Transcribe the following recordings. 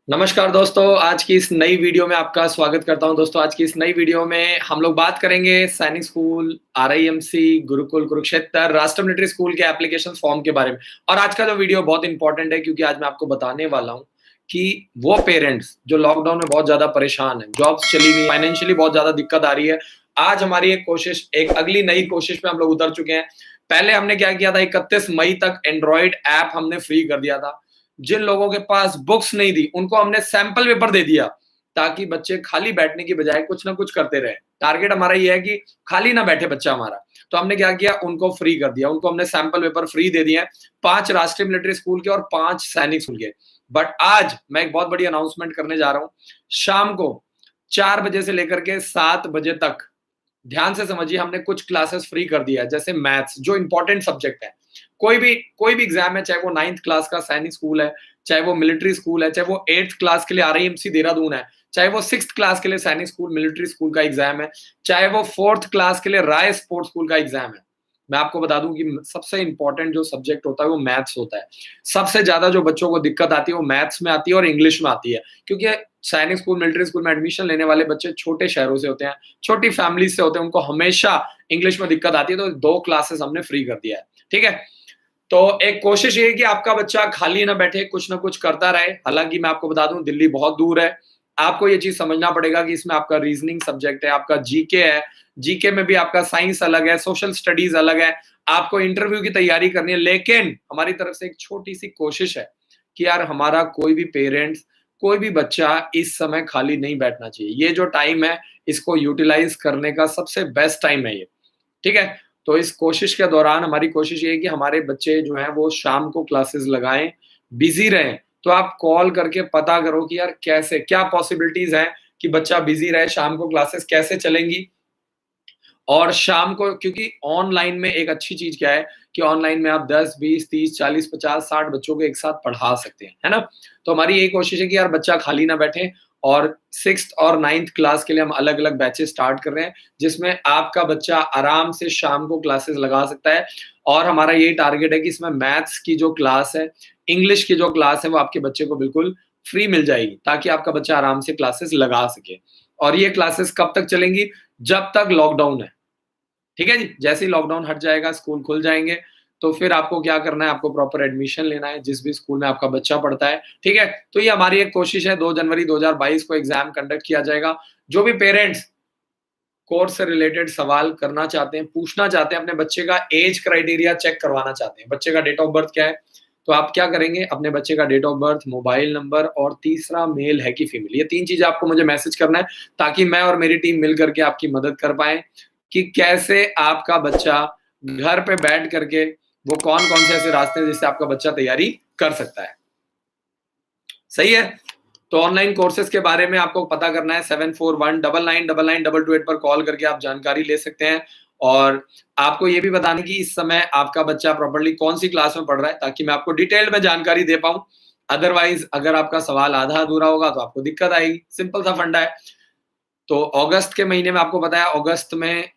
नमस्कार दोस्तों, आज की इस नई वीडियो में आपका स्वागत करता हूं। दोस्तों, आज की इस नई वीडियो में हम लोग बात करेंगे सैनिक स्कूल, आरआईएमसी, गुरुकुल कुरुक्षेत्र, राष्ट्र मिलिट्री स्कूल के एप्लीकेशन फॉर्म के बारे में। और आज का जो वीडियो बहुत इंपॉर्टेंट है क्योंकि आज मैं आपको बताने वाला हूं कि वो पेरेंट्स जो लॉकडाउन में बहुत ज़्यादा परेशान हैं, जॉब्स चली गई, फाइनेंशियली बहुत ज़्यादा दिक्कत आ रही है। आज हमारी एक अगली नई कोशिश पे हम लोग उतर चुके हैं। पहले हमने क्या किया था, 31 मई तक एंड्रॉइड ऐप हमने फ्री कर दिया था। जिन लोगों के पास बुक्स नहीं थी उनको हमने सैंपल पेपर दे दिया ताकि बच्चे खाली बैठने की बजाय कुछ ना कुछ करते रहे। टारगेट हमारा ये है कि खाली ना बैठे बच्चा हमारा। तो हमने क्या किया, उनको फ्री कर दिया, उनको हमने सैंपल पेपर फ्री दे दिए हैं, 5 राष्ट्रीय मिलिट्री स्कूल के और 5 सैनिक स्कूल के। बट आज मैं एक बहुत बड़ी अनाउंसमेंट करने जा रहा हूं। शाम को 4 बजे से लेकर के 7 बजे तक ध्यान से समझिए, हमने कुछ क्लासेस फ्री कर दिया है। जैसे मैथ्स, जो इंपॉर्टेंट सब्जेक्ट है, कोई भी एग्जाम है, चाहे वो 9th क्लास का सैनिक स्कूल है, चाहे वो मिलिट्री स्कूल है, चाहे वो 8th क्लास के लिए आरआईएमसी देहरादून है, चाहे वो 6th क्लास के लिए सैनिक स्कूल मिलिट्री स्कूल का एग्जाम है, चाहे वो 4th क्लास के लिए राय स्पोर्ट्स स्कूल का एग्जाम है। मैं आपको बता दूं कि सबसे इंपॉर्टेंट जो सब्जेक्ट होता है वो मैथ्स होता है। सबसे ज्यादा जो बच्चों को दिक्कत आती है वो मैथ्स में आती है और इंग्लिश में आती है, क्योंकि सैनिक स्कूल मिलिट्री स्कूल में एडमिशन लेने वाले बच्चे छोटे शहरों से होते हैं, छोटी फैमिली से होते हैं, उनको हमेशा इंग्लिश में दिक्कत आती है। तो 2 क्लासेस हमने फ्री कर दिया है। ठीक है, तो एक कोशिश ये है कि आपका बच्चा खाली ना बैठे, कुछ ना कुछ करता रहे। हालांकि मैं आपको बता दूं, दिल्ली बहुत दूर है। आपको ये चीज समझना पड़ेगा कि इसमें आपका रीजनिंग सब्जेक्ट है, आपका जीके है, जीके में भी आपका साइंस अलग है, सोशल स्टडीज अलग है, आपको इंटरव्यू की तैयारी करनी है। लेकिन हमारी तरफ से एक छोटी सी कोशिश है कि यार हमारा कोई भी पेरेंट्स, कोई भी बच्चा इस समय खाली नहीं बैठना चाहिए। ये जो टाइम है, इसको यूटिलाइज करने का सबसे बेस्ट टाइम है ये। ठीक है, तो इस कोशिश के दौरान हमारी कोशिश ये है कि हमारे बच्चे जो हैं वो शाम को क्लासेस लगाएं, बिजी रहें। तो आप कॉल करके पता करो कि यार कैसे, क्या पॉसिबिलिटीज हैं कि बच्चा बिजी रहे, शाम को क्लासेस कैसे चलेंगी। और शाम को, क्योंकि ऑनलाइन में एक अच्छी चीज क्या है कि ऑनलाइन में आप 10, 20, 30, 40, 50, 60 बच्चों को एक साथ पढ़ा सकते हैं, है ना। तो हमारी यही कोशिश है कि यार बच्चा खाली ना बैठे। और 6th और 9th क्लास के लिए हम अलग अलग बैचेस स्टार्ट कर रहे हैं, जिसमें आपका बच्चा आराम से शाम को क्लासेस लगा सकता है। और हमारा यही टारगेट है कि इसमें मैथ्स की जो क्लास है, इंग्लिश की जो क्लास है, वो आपके बच्चे को बिल्कुल फ्री मिल जाएगी ताकि आपका बच्चा आराम से क्लासेस लगा सके। और ये क्लासेस कब तक चलेंगी? जब तक लॉकडाउन है। ठीक है जी, जैसे ही लॉकडाउन हट जाएगा, स्कूल खुल जाएंगे, तो फिर आपको क्या करना है, आपको प्रॉपर एडमिशन लेना है जिस भी स्कूल में आपका बच्चा पढ़ता है। ठीक है, तो ये हमारी एक कोशिश है। 2 जनवरी 2022 को एग्जाम कंडक्ट किया जाएगा। जो भी पेरेंट्स कोर्स से रिलेटेड सवाल करना चाहते हैं, पूछना चाहते हैं, अपने बच्चे का एज क्राइटेरिया चेक करवाना चाहते हैं, बच्चे का डेट ऑफ बर्थ क्या है, तो आप क्या करेंगे, अपने बच्चे का date of birth, mobile number और तीसरा मेल है कि फीमेल, ये 3 चीजें आपको मुझे मैसेज करना है ताकि मैं और मेरी टीम मिल करके आपकी मदद कर पाए कि कैसे आपका बच्चा घर पे बैठ करके वो कौन-कौन से ऐसे रास्ते हैं जिससे आपका बच्चा तैयारी कर सकता है। सही है? तो ऑनलाइन कोर्सेज के बारे में आपको पता करना है, 7419999228 पर कॉल करके आप जानकारी ले सकते हैं। और आपको ये भी बताना है कि इस समय आपका बच्चा प्रॉपर्ली कौन सी क्लास में पढ़ रहा है ताकि मैं आपको डिटेल में जानकारी दे पाऊं। अदरवाइज अगर आपका सवाल आधा अधूरा होगा तो आपको दिक्कत आएगी। सिंपल सा फंडा है। तो अगस्त के महीने में आपको पता है,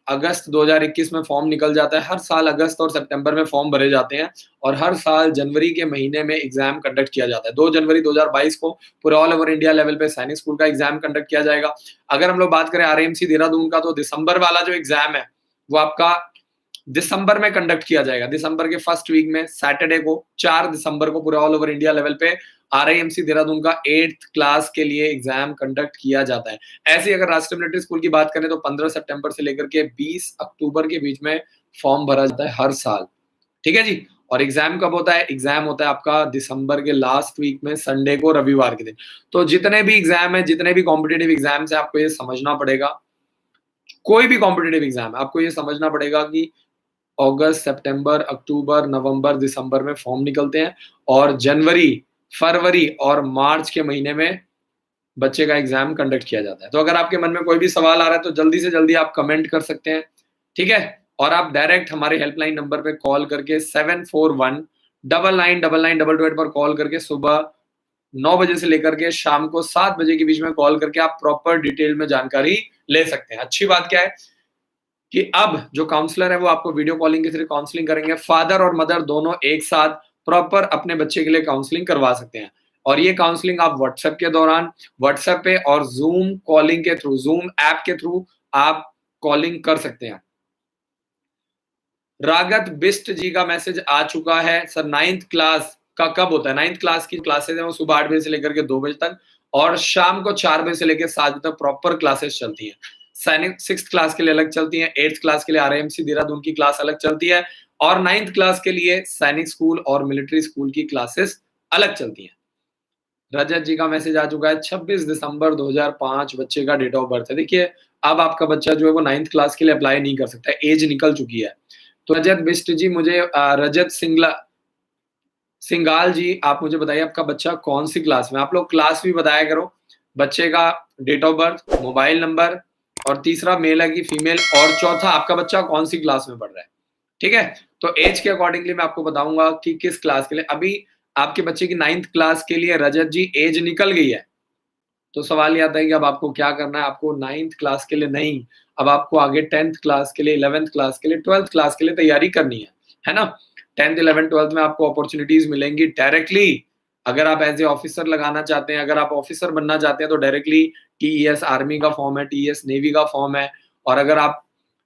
अगस्त 2021 में फॉर्म निकल जाता है। हर साल अगस्त और सितंबर में फॉर्म भरे जाते हैं और हर साल जनवरी के महीने में एग्जाम कंडक्ट किया जाता है। 2 जनवरी 2022 को पूरे ऑल ओवर इंडिया लेवल पे सैनिक स्कूल का एग्जाम कंडक्ट किया जाएगा। अगर हम लोग बात करें आरएमसी देहरादून का, तो दिसंबर वाला जो एग्जाम है वो आपका दिसंबर में कंडक्ट किया जाएगा। दिसंबर के फर्स्ट वीक में सैटरडे को, 4 दिसंबर को पूरे ऑल ओवर इंडिया लेवल पे आरआईएमसी देहरादून का 8th क्लास के लिए एग्जाम कंडक्ट किया जाता है। ऐसे ही अगर राष्ट्रीय मिलिट्री स्कूल की बात करें तो 15 सितंबर से लेकर के 20 अक्टूबर के बीच में फॉर्म भरा जाता है हर साल। ठीक है जी। और एग्जाम कब होता है? एग्जाम होता है आपका दिसंबर के लास्ट वीक में, संडे को, रविवार के दिन। तो जितने भी एग्जाम है, जितने भी कॉम्पिटेटिव एग्जाम्स है, आपको ये समझना पड़ेगा, कोई भी कॉम्पिटेटिव एग्जाम है, आपको ये समझना पड़ेगा कि अगस्त, सितंबर, अक्टूबर, नवंबर, दिसंबर में फॉर्म निकलते हैं और जनवरी, फरवरी और मार्च के महीने में बच्चे का एग्जाम कंडक्ट किया जाता है। तो अगर आपके मन में कोई भी सवाल आ रहा है तो जल्दी से जल्दी आप कमेंट कर सकते हैं। ठीक है, और आप डायरेक्ट हमारे हेल्पलाइन नंबर पे कॉल करके 7419999228 पर कॉल करके सुबह 9 बजे से लेकर के शाम को 7 बजे के बीच में कॉल करके आप प्रॉपर डिटेल में जानकारी ले सकते हैं। अच्छी बात क्या है कि अब जो काउंसलर है वो आपको वीडियो कॉलिंग के थ्रू काउंसलिंग करेंगे। फादर और मदर दोनों एक साथ प्रॉपर अपने बच्चे के लिए काउंसलिंग करवा सकते हैं। और ये काउंसलिंग आप व्हाट्सएप के दौरान, व्हाट्सएप पे और जूम कॉलिंग के थ्रू, जूम ऐप के थ्रू आप कॉलिंग कर सकते हैं। रागत बिस्ट जी का मैसेज आ चुका है। सर 9th क्लास का कब होता है? 9th क्लास की क्लासेस है वो सुबह 8 बजे से लेकर के 2 बजे तक और शाम को 4 बजे से लेकर 7 बजे तक प्रॉपर क्लासेस चलती हैं। सैनिक 6th क्लास के लिए अलग चलती हैं, 8th क्लास के लिए आरआईएमसी देहरादून की क्लास अलग चलती है और 9th क्लास के लिए सैनिक स्कूल और मिलिट्री स्कूल की क्लासेस अलग चलती हैं। रजत जी का मैसेज आ चुका है 26 दिसंबर 2005 बच्चे का डेट ऑफ बर्थ है। देखिए अब आपका बच्चा जो है वो 9th क्लास के लिए अप्लाई नहीं कर सकता, एज निकल चुकी है। तो रजत बिस्ट जी मुझे रजत सिंगाल जी आप मुझे बताइए आपका बच्चा कौन सी क्लास में? आप लोग क्लास भी बताया करो, बच्चे का date of birth, mobile number और तीसरा मेल है कि फीमेल और चौथा आपका बच्चा कौन सी क्लास में पढ़ रहा है। ठीक है, तो एज के अकॉर्डिंगली मैं आपको बताऊंगा कि किस क्लास के लिए। अभी आपके बच्चे की 9th क्लास के लिए रजत जी एज निकल गई है, तो सवाल ये आता है कि अब आपको क्या करना है? आपको 9th क्लास के लिए नहीं, अब आपको आगे 10th क्लास के लिए, 11th क्लास के लिए, 12th क्लास के लिए तैयारी करनी है ना? 10th 11th 12th में आपको अपॉर्चुनिटीज मिलेंगी डायरेक्टली। अगर आप एज ए ऑफिसर लगाना चाहते हैं, अगर आप ऑफिसर बनना चाहते हैं तो डायरेक्टली टीईएस आर्मी का फॉर्म है, टीईएस नेवी का फॉर्म है। और अगर आप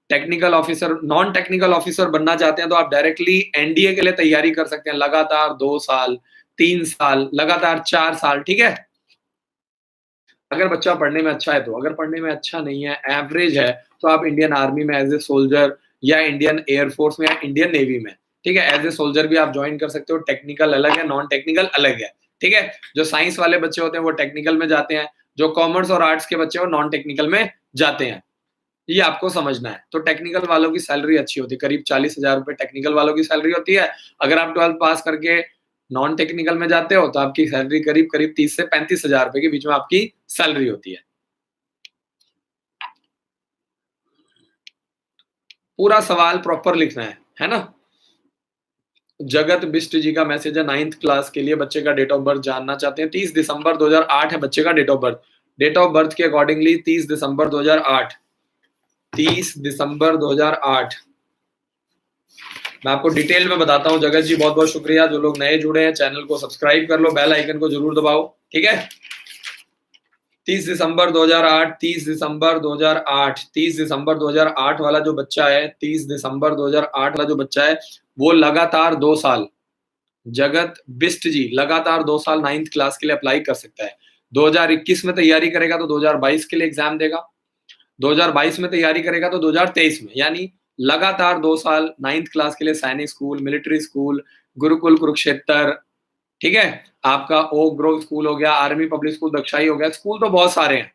technical officer, non technical officer बनना चाहते हैं तो आप डायरेक्टली एनडीए के लिए तैयारी कर सकते हैं, लगातार 2 साल, 3 साल, लगातार 4 साल। ठीक है, अगर बच्चा पढ़ने में अच्छा है तो। अगर पढ़ने में अच्छा नहीं है, एवरेज है, तो आप इंडियन आर्मी में एज ए सोल्जर या इंडियन एयरफोर्स में या इंडियन नेवी में, ठीक है, एज ए सोल्जर भी आप ज्वाइन कर सकते हो। टेक्निकल अलग है, नॉन टेक्निकल अलग है। ठीक है, जो साइंस वाले बच्चे होते हैं वो टेक्निकल में जाते हैं, जो कॉमर्स और आर्ट्स के बच्चे वो नॉन टेक्निकल में जाते हैं। ये आपको समझना है। तो टेक्निकल वालों की सैलरी अच्छी होती है, करीब 40,000 रुपए टेक्निकल वालों की सैलरी होती है। अगर आप 12th पास करके नॉन टेक्निकल में जाते हो तो आपकी सैलरी करीब करीब 30 से 35,000 रुपए के बीच में आपकी सैलरी होती है। पूरा सवाल प्रॉपर लिखना है ना? जगत बिष्ट जी का मैसेज है 9th क्लास के लिए बच्चे का डेट ऑफ बर्थ जानना चाहते हैं। 30 दिसंबर 2008 है बच्चे का date of birth. Date of birth के अकॉर्डिंगली 30 दिसंबर 2008, 30 दिसंबर 2008। मैं आपको डिटेल में बताता हूँ। जगत जी बहुत बहुत शुक्रिया। जो लोग नए जुड़े हैं चैनल को सब्सक्राइब कर लो, बेल आइकन को जरूर दबाओ। ठीक है, 30 दिसंबर 2008, 30 दिसंबर 2008, 30 दिसंबर 2008 वाला जो बच्चा है, 30 दिसंबर 2008 वाला जो बच्चा है वो लगातार 2 साल, जगत बिष्ट जी लगातार 2 साल 9th क्लास के लिए अप्लाई कर सकता है। 2021 में तैयारी करेगा तो 2022 के लिए एग्जाम देगा, 2022 में तैयारी करेगा तो 2023 में, यानी लगातार 2 साल 9th क्लास के लिए Sainik school, military school, Gurukul Kurukshetra, ठीक है, आपका ओक ग्रोव स्कूल हो गया, आर्मी पब्लिक स्कूल दक्षाई हो गया, स्कूल तो बहुत सारे हैं।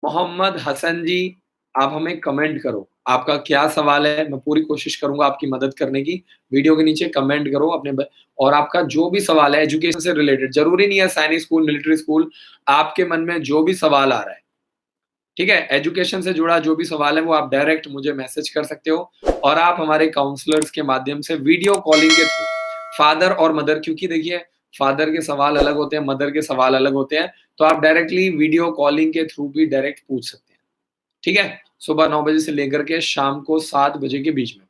मोहम्मद हसन जी, आप हमें कमेंट करो, आपका क्या सवाल है, मैं पूरी कोशिश करूंगा आपकी मदद करने की। वीडियो के नीचे कमेंट करो और आपका जो भी सवाल है एजुकेशन से रिलेटेड, जरूरी नहीं है सैनिक स्कूल, मिलिट्री स्कूल, आपके मन में जो भी सवाल आ रहा है, ठीक है, एजुकेशन से जुड़ा जो भी सवाल है वो आप डायरेक्ट मुझे मैसेज कर सकते हो और आप हमारे काउंसलर्स के माध्यम से वीडियो कॉलिंग के थ्रू, फादर और मदर, क्योंकि देखिए फादर के सवाल अलग होते हैं, मदर के सवाल अलग होते हैं, तो आप डायरेक्टली वीडियो कॉलिंग के थ्रू भी डायरेक्ट पूछ सकते हैं। ठीक है, सुबह 9 बजे से लेकर के शाम को 7 बजे के बीच में,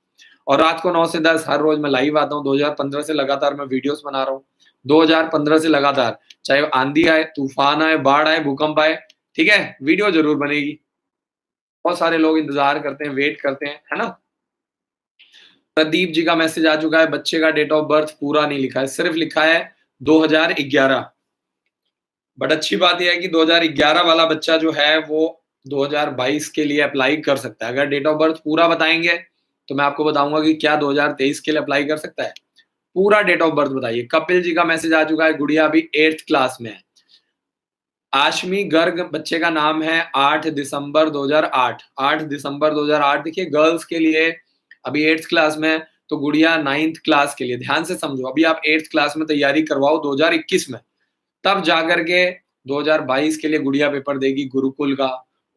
और रात को 9 से 10 हर रोज मैं लाइव आता हूँ। 2015 से लगातार मैं वीडियोस बना रहा हूँ, 2015 से लगातार, चाहे आंधी आए, तूफान आए, बाढ़ आए, भूकंप आए, ठीक है, वीडियो जरूर बनेगी। बहुत सारे लोग इंतजार करते हैं, वेट करते हैं, है ना? प्रदीप जी का मैसेज आ चुका है, बच्चे का डेट ऑफ बर्थ पूरा नहीं लिखा है, सिर्फ लिखा है 2011। बट अच्छी बात यह है कि 2011 वाला बच्चा जो है वो 2022 के लिए अप्लाई कर सकता है। अगर डेट ऑफ बर्थ पूरा बताएंगे तो मैं आपको बताऊंगा कि क्या 2023 के लिए अप्लाई कर सकता है। पूरा डेट ऑफ बर्थ बताइए। कपिल जी का मैसेज आ चुका है, गुड़िया अभी 8th क्लास में है। आशमी गर्ग बच्चे का नाम है, 8 दिसंबर 2008, 8 दिसंबर 2008। देखिए गर्ल्स के लिए अभी 8th क्लास में है, तो गुड़िया 9th क्लास के लिए, ध्यान से समझो, अभी आप 8th क्लास में तैयारी करवाओ 2021 में, तब जाकर के 2022 के लिए गुड़िया पेपर देगी। गुरुकुल का,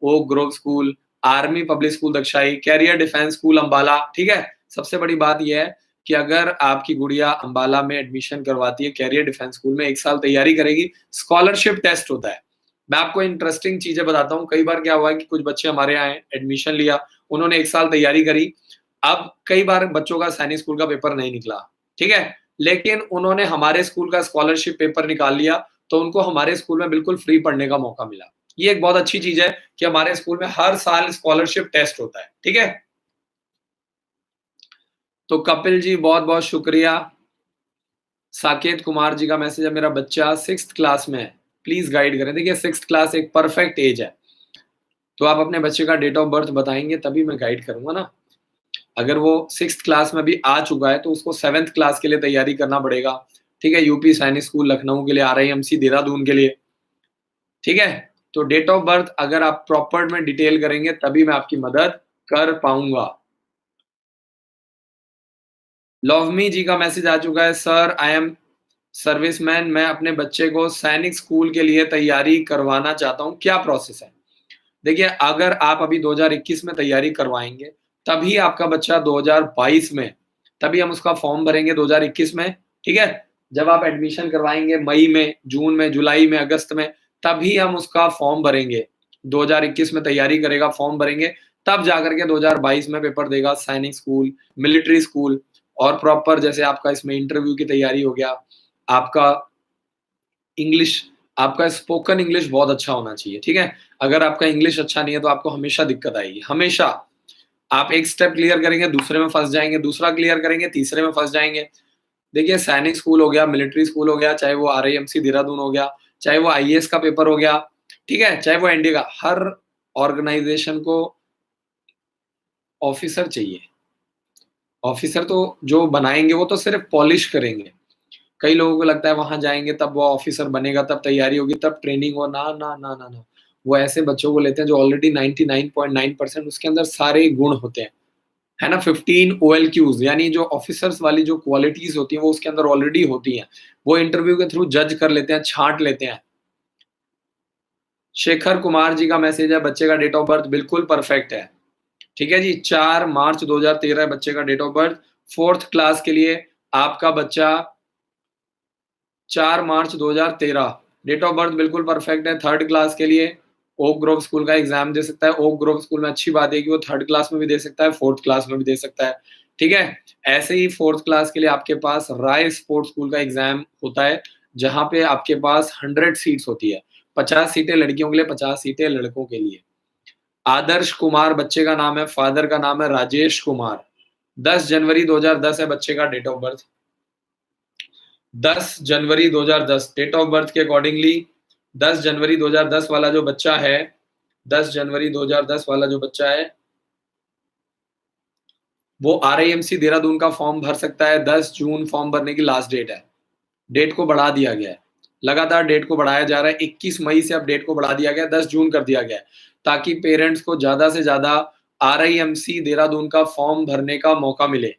oak Grove school, army public school Dagshai, career defence school Ambala. ठीक है, सबसे बड़ी बात यह है कि अगर आपकी गुड़िया अंबाला में एडमिशन करवाती है कैरियर डिफेंस स्कूल में, 1 साल तैयारी करेगी, स्कॉलरशिप टेस्ट होता है। मैं आपको इंटरेस्टिंग चीजें बताता हूँ। कई बार क्या हुआ है कि कुछ बच्चे हमारे यहाँ आए, एडमिशन लिया, उन्होंने 1 साल तैयारी करी, अब कई बार बच्चों का सैनिक स्कूल का पेपर नहीं निकला, ठीक है, लेकिन उन्होंने हमारे स्कूल का स्कॉलरशिप पेपर निकाल लिया, तो उनको हमारे स्कूल में बिल्कुल फ्री पढ़ने का मौका मिला। ये एक बहुत अच्छी चीज़ है कि हमारे स्कूल में हर साल स्कॉलरशिप टेस्ट होता है, ठीक है? तो कपिल जी बहुत-बहुत शुक्रिया। साकेत कुमार जी का मैसेज है, मेरा बच्चा 6th क्लास में है, प्लीज़ गाइड करें। देखिए 6th क्लास एक परफेक्ट एज है, तो आप अपने बच्चे का डेट ऑफ बर्थ बताएँगे तभी मैं गाइड करूँगा ना। अगर वो 6th क्लास में भी आ चुका है तो उसको 7th क्लास के लिए तैयारी करना पड़ेगा, ठीक है? यूपी सैनिक स्कूल लखनऊ के लिए, आरआईएमसी देहरादून के लिए, ठीक है? तो डेट ऑफ बर्थ अगर आप प्रॉपर में डिटेल करेंगे तभी मैं आपकी मदद कर पाऊँगा। लवमी जी का मैसेज आ चुका है, सर आई एम सर्विसमैन, मैं अपने बच्चे को सैनिक स्कूल के लिए तैयारी करवाना चाहता हूँ, क्या प्रोसेस है? देखिए, अगर आप अभी 2021 में तैयारी करवाएँगे, तभी आपका बच्चा 2022 में, तभी हम उसका फॉर्म भरेंगे 2021 में, ठीक है? जब आप एडमिशन करवाएँगे मई में, जून में, जुलाई में, अगस्त में, तभी हम उसका फॉर्म भरेंगे। 2021 में तैयारी करेगा, फॉर्म भरेंगे, तब जाकर के 2022 में पेपर देगा सैनिक स्कूल, मिलिट्री स्कूल और प्रॉपर जैसे आपका इसमें इंटरव्यू की तैयारी हो गया, आपका इंग्लिश आपका स्पोकन इंग्लिश बहुत अच्छा होना चाहिए, ठीक है? अगर आपका इंग्लिश अच्छा नहीं है तो आपको हमेशा दिक्कत आएगी, हमेशा। आप एक स्टेप क्लियर करेंगे, दूसरे में फँस जाएँगे, दूसरा क्लियर करेंगे, तीसरे में फँस जाएँगे। देखिए सैनिक स्कूल हो गया, मिलिट्री स्कूल हो गया, चाहे वो आरआईएमसी देहरादून हो गया, चाहे वो आईएएस का पेपर हो गया, ठीक है? चाहे वो एनडीए का, हर ऑर्गनाइज़ेशन को ऑफ़िसर चाहिए। ऑफ़िसर तो जो बनाएँगे वो तो सिर्फ़ पॉलिश करेंगे। कई लोगों को लगता है वहाँ जाएँगे तब वो ऑफ़िसर बनेगा, तब तैयारी होगी, तब ट्रेनिंग हो ना, ना, ना, ना, ना। वो ऐसे बच्चों को लेते हैं जो ऑलरेडी 99.9% उसके अंदर सारे गुण होते हैं, है ना? 15 ओएलक्यूज़ यानी जो ऑफ़िसर्स वाली जो क्वालिटीज़ होती हैं वो उसके अंदर ऑलरेडी होती हैं। वो इंटरव्यू के थ्रू जज कर लेते हैं, छाँट लेते हैं। शेखर कुमार जी का मैसेज है, बच्चे का डेट ऑफ बर्थ बिल्कुल परफेक्ट है। ठीक है जी, 4 मार्च 2013 है बच्चे का date of birth. 4th class के लिए आपका बच्चा 4 मार्च 2013 डेट ऑफ बर्थ बिल्कुल परफेक्ट है। 3rd क्लास के लिए ओक ग्रोव स्कूल का एग्ज़ाम दे सकता है। ओक ग्रोव स्कूल में अच्छी बात है कि वो 3rd क्लास में भी दे सकता है, 4th क्लास में भी दे सकता है। ठीक है? ऐसे ही 4th क्लास के लिए आपके पास राय स्पोर्ट्स स्कूल का एग्ज़ाम होता है, जहाँ पे आपके पास 100 सीट्स होती है। 50 सीटें लड़कियों के लिए, 50 सीटें लड़कों के लिए। आदर्श कुमार बच्चे का नाम है, फादर का नाम है राजेश कुमार। 10 जनवरी 2010 है बच्चे का डेट ऑफ बर्थ। 10 जनवरी 2010 डेट ऑफ बर्थ के अकॉर्डिंगली 10 जनवरी 2010 वाला जो बच्चा है 10 जनवरी 2010 वाला जो बच्चा है वो आरआईएमसी देहरादून का फॉर्म भर सकता है। 10 जून फॉर्म भरने की लास्ट डेट है। डेट को बढ़ा दिया गया है। लगातार डेट को बढ़ाया जा रहा है। 21 मई से अब डेट को बढ़ा दिया गया है, 10 जून कर दिया गया है, ताकि पेरेंट्स को ज़्यादा से ज़्यादा आरआईएमसी देहरादून का फॉर्म भरने का मौका मिले।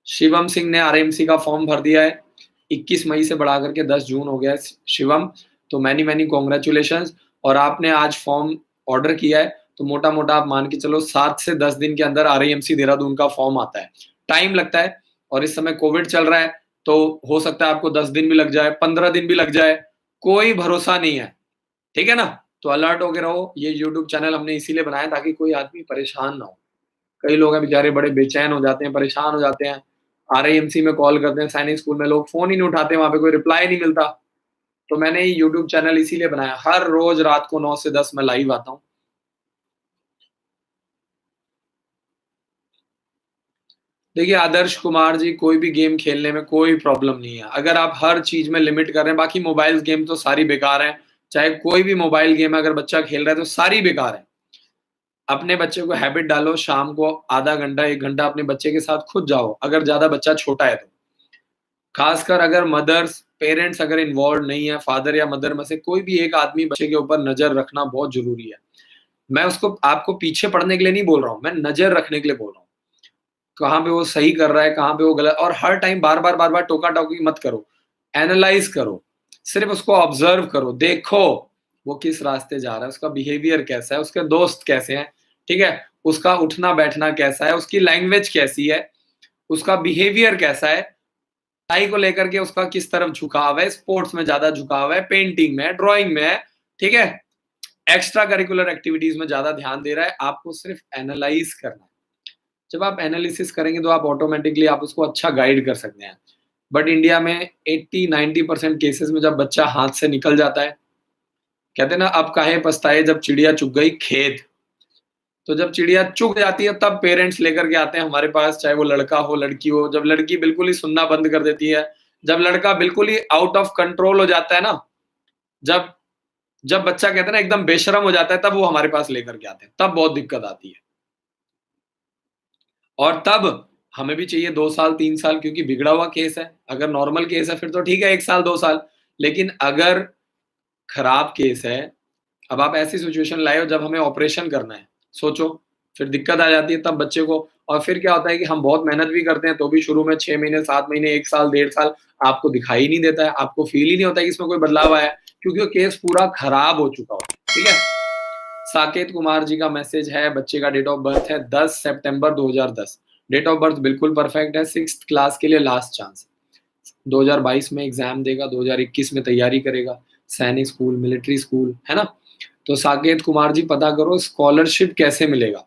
शिवम सिंह ने आरएमसी का फॉर्म भर दिया है। 21 मई से बढ़ा करके 10 जून हो गया है शिवम, तो मैनी मैनी कांग्रेचुलेशंस। और आपने आज फॉर्म ऑर्डर किया है, तो मोटा-मोटा आप मान के चलो 7 से 10 दिन के अंदर आरआईएमसी देहरादून का फॉर्म आता है। टाइम लगता है और इस समय कोविड चल रहा है, तो हो सकता है आपको 10 दिन भी लग जाए, 15 दिन भी लग जाए, कोई भरोसा नहीं है। ठीक है ना? तो अलर्ट होके रहो। ये यूट्यूब चैनल हमने इसीलिए बनाया ताकि कोई आदमी परेशान ना हो। कई लोग हैं बेचारे बड़े बेचैन हो जाते हैं, परेशान हो जाते हैं। आरआईएमसी में कॉल करते हैं, सैनिक स्कूल में लोग फ़ोन ही नहीं उठाते, वहाँ पे कोई रिप्लाई नहीं मिलता। तो मैंने ये यूट्यूब चैनल इसीलिए बनाया। हर रोज़ रात को 9 से 10 मैं लाइव आता हूँ। देखिए आदर्श कुमार जी, कोई भी गेम खेलने में कोई प्रॉब्लम नहीं है। अगर आप हर चीज़ में लिमिट कर रहे हैं, बाकी मोबाइल गेम तो सारी बेकार हैं। चाहे कोई भी मोबाइल गेम अगर बच्चा खेल रहा है तो सारी बेकार है। अपने बच्चे को हैबिट डालो, शाम को आधा घंटा, 1 घंटा अपने बच्चे के साथ खुद जाओ, अगर ज़्यादा बच्चा छोटा है तो। खासकर अगर मदर्स, पेरेंट्स अगर इन्वॉल्व नहीं है, फादर या मदर में से कोई भी एक आदमी बच्चे के ऊपर नज़र रखना बहुत ज़रूरी है। मैं उसको आपको पीछे पड़ने के लिए नहीं बोल रहा हूँ, मैं नज़र रखने के लिए बोल रहा हूँ। कहाँ पे वो सही कर रहा है, कहाँ पे वो गलत, और हर टाइम बार-बार, बार-बार टोका-टोकी मत करो। एनालाइज़ करो, सिर्फ़ उसको ऑब्ज़र्व करो, देखो वो किस रास्ते जा रहा है, उसका बिहेवियर कैसा है, उसके दोस्त कैसे हैं, ठीक है? उसका उठना-बैठना कैसा है, उसकी लैंग्वेज कैसी है, उसका बिहेवियर कैसा है, पढ़ाई को लेकर के उसका किस तरफ झुकाव है, स्पोर्ट्स में ज़्यादा झुकाव है, पेंटिंग में है, ड्राइंग में है, ठीक है? एक्स्ट्रा करिकुलर एक्टिविटीज़ में ज़्यादा ध्यान दे रहा है, आपको सिर्फ़ एनालाइज़ करना है। जब आप एनालिसिस करेंगे तो आप ऑटोमेटिकली आप उसको अच्छा गाइड कर सकते हैं। बट इंडिया में 80-90% केसेस में जब बच्चा हाथ से निकल जाता है, कहते हैं ना, अब काहे पछताए जब चिड़िया चुग गई खेत। तो जब चिड़िया चुग जाती है तब पेरेंट्स लेकर के आते हैं हमारे पास, चाहे वो लड़का हो लड़की हो। जब लड़की बिल्कुल ही सुनना बंद कर देती है, जब लड़का बिल्कुल ही आउट ऑफ कंट्रोल हो जाता है ना, जब जब बच्चा कहते हैं ना एकदम बेशर्म हो जाता है, तब वो हमारे पास लेकर के आते हैं, तब बहुत दिक्कत आती है। और तब हमें भी चाहिए 2 साल 3 साल, क्योंकि बिगड़ा हुआ केस है। अगर नॉर्मल केस है फिर तो ठीक है 1 साल 2 साल, लेकिन अगर खराब केस है, अब आप ऐसी सिचुएशन लाए हो जब हमें ऑपरेशन करना है, सोचो, फिर दिक्कत आ जाती है तब बच्चे को। और फिर क्या होता है कि हम बहुत मेहनत भी करते हैं तो भी शुरू में 6 महीने 7 महीने 1 साल 1.5 साल आपको दिखाई नहीं देता है, आपको फील ही नहीं होता है कि इसमें कोई बदलाव आया है, क्योंकि वो केस पूरा खराब हो चुका होता है। ठीक है? साकेत कुमार जी का मैसेज है, बच्चे का डेट ऑफ बर्थ है 10 सितंबर 2010। डेट ऑफ बर्थ बिल्कुल परफेक्ट है, 6th क्लास के लिए लास्ट चांस। 2022 में एग्जाम देगा, 2021 में तैयारी करेगा, सैनिक स्कूल, मिलिट्री स्कूल, है ना? तो साकेत कुमार जी पता करो स्कॉलरशिप कैसे मिलेगा,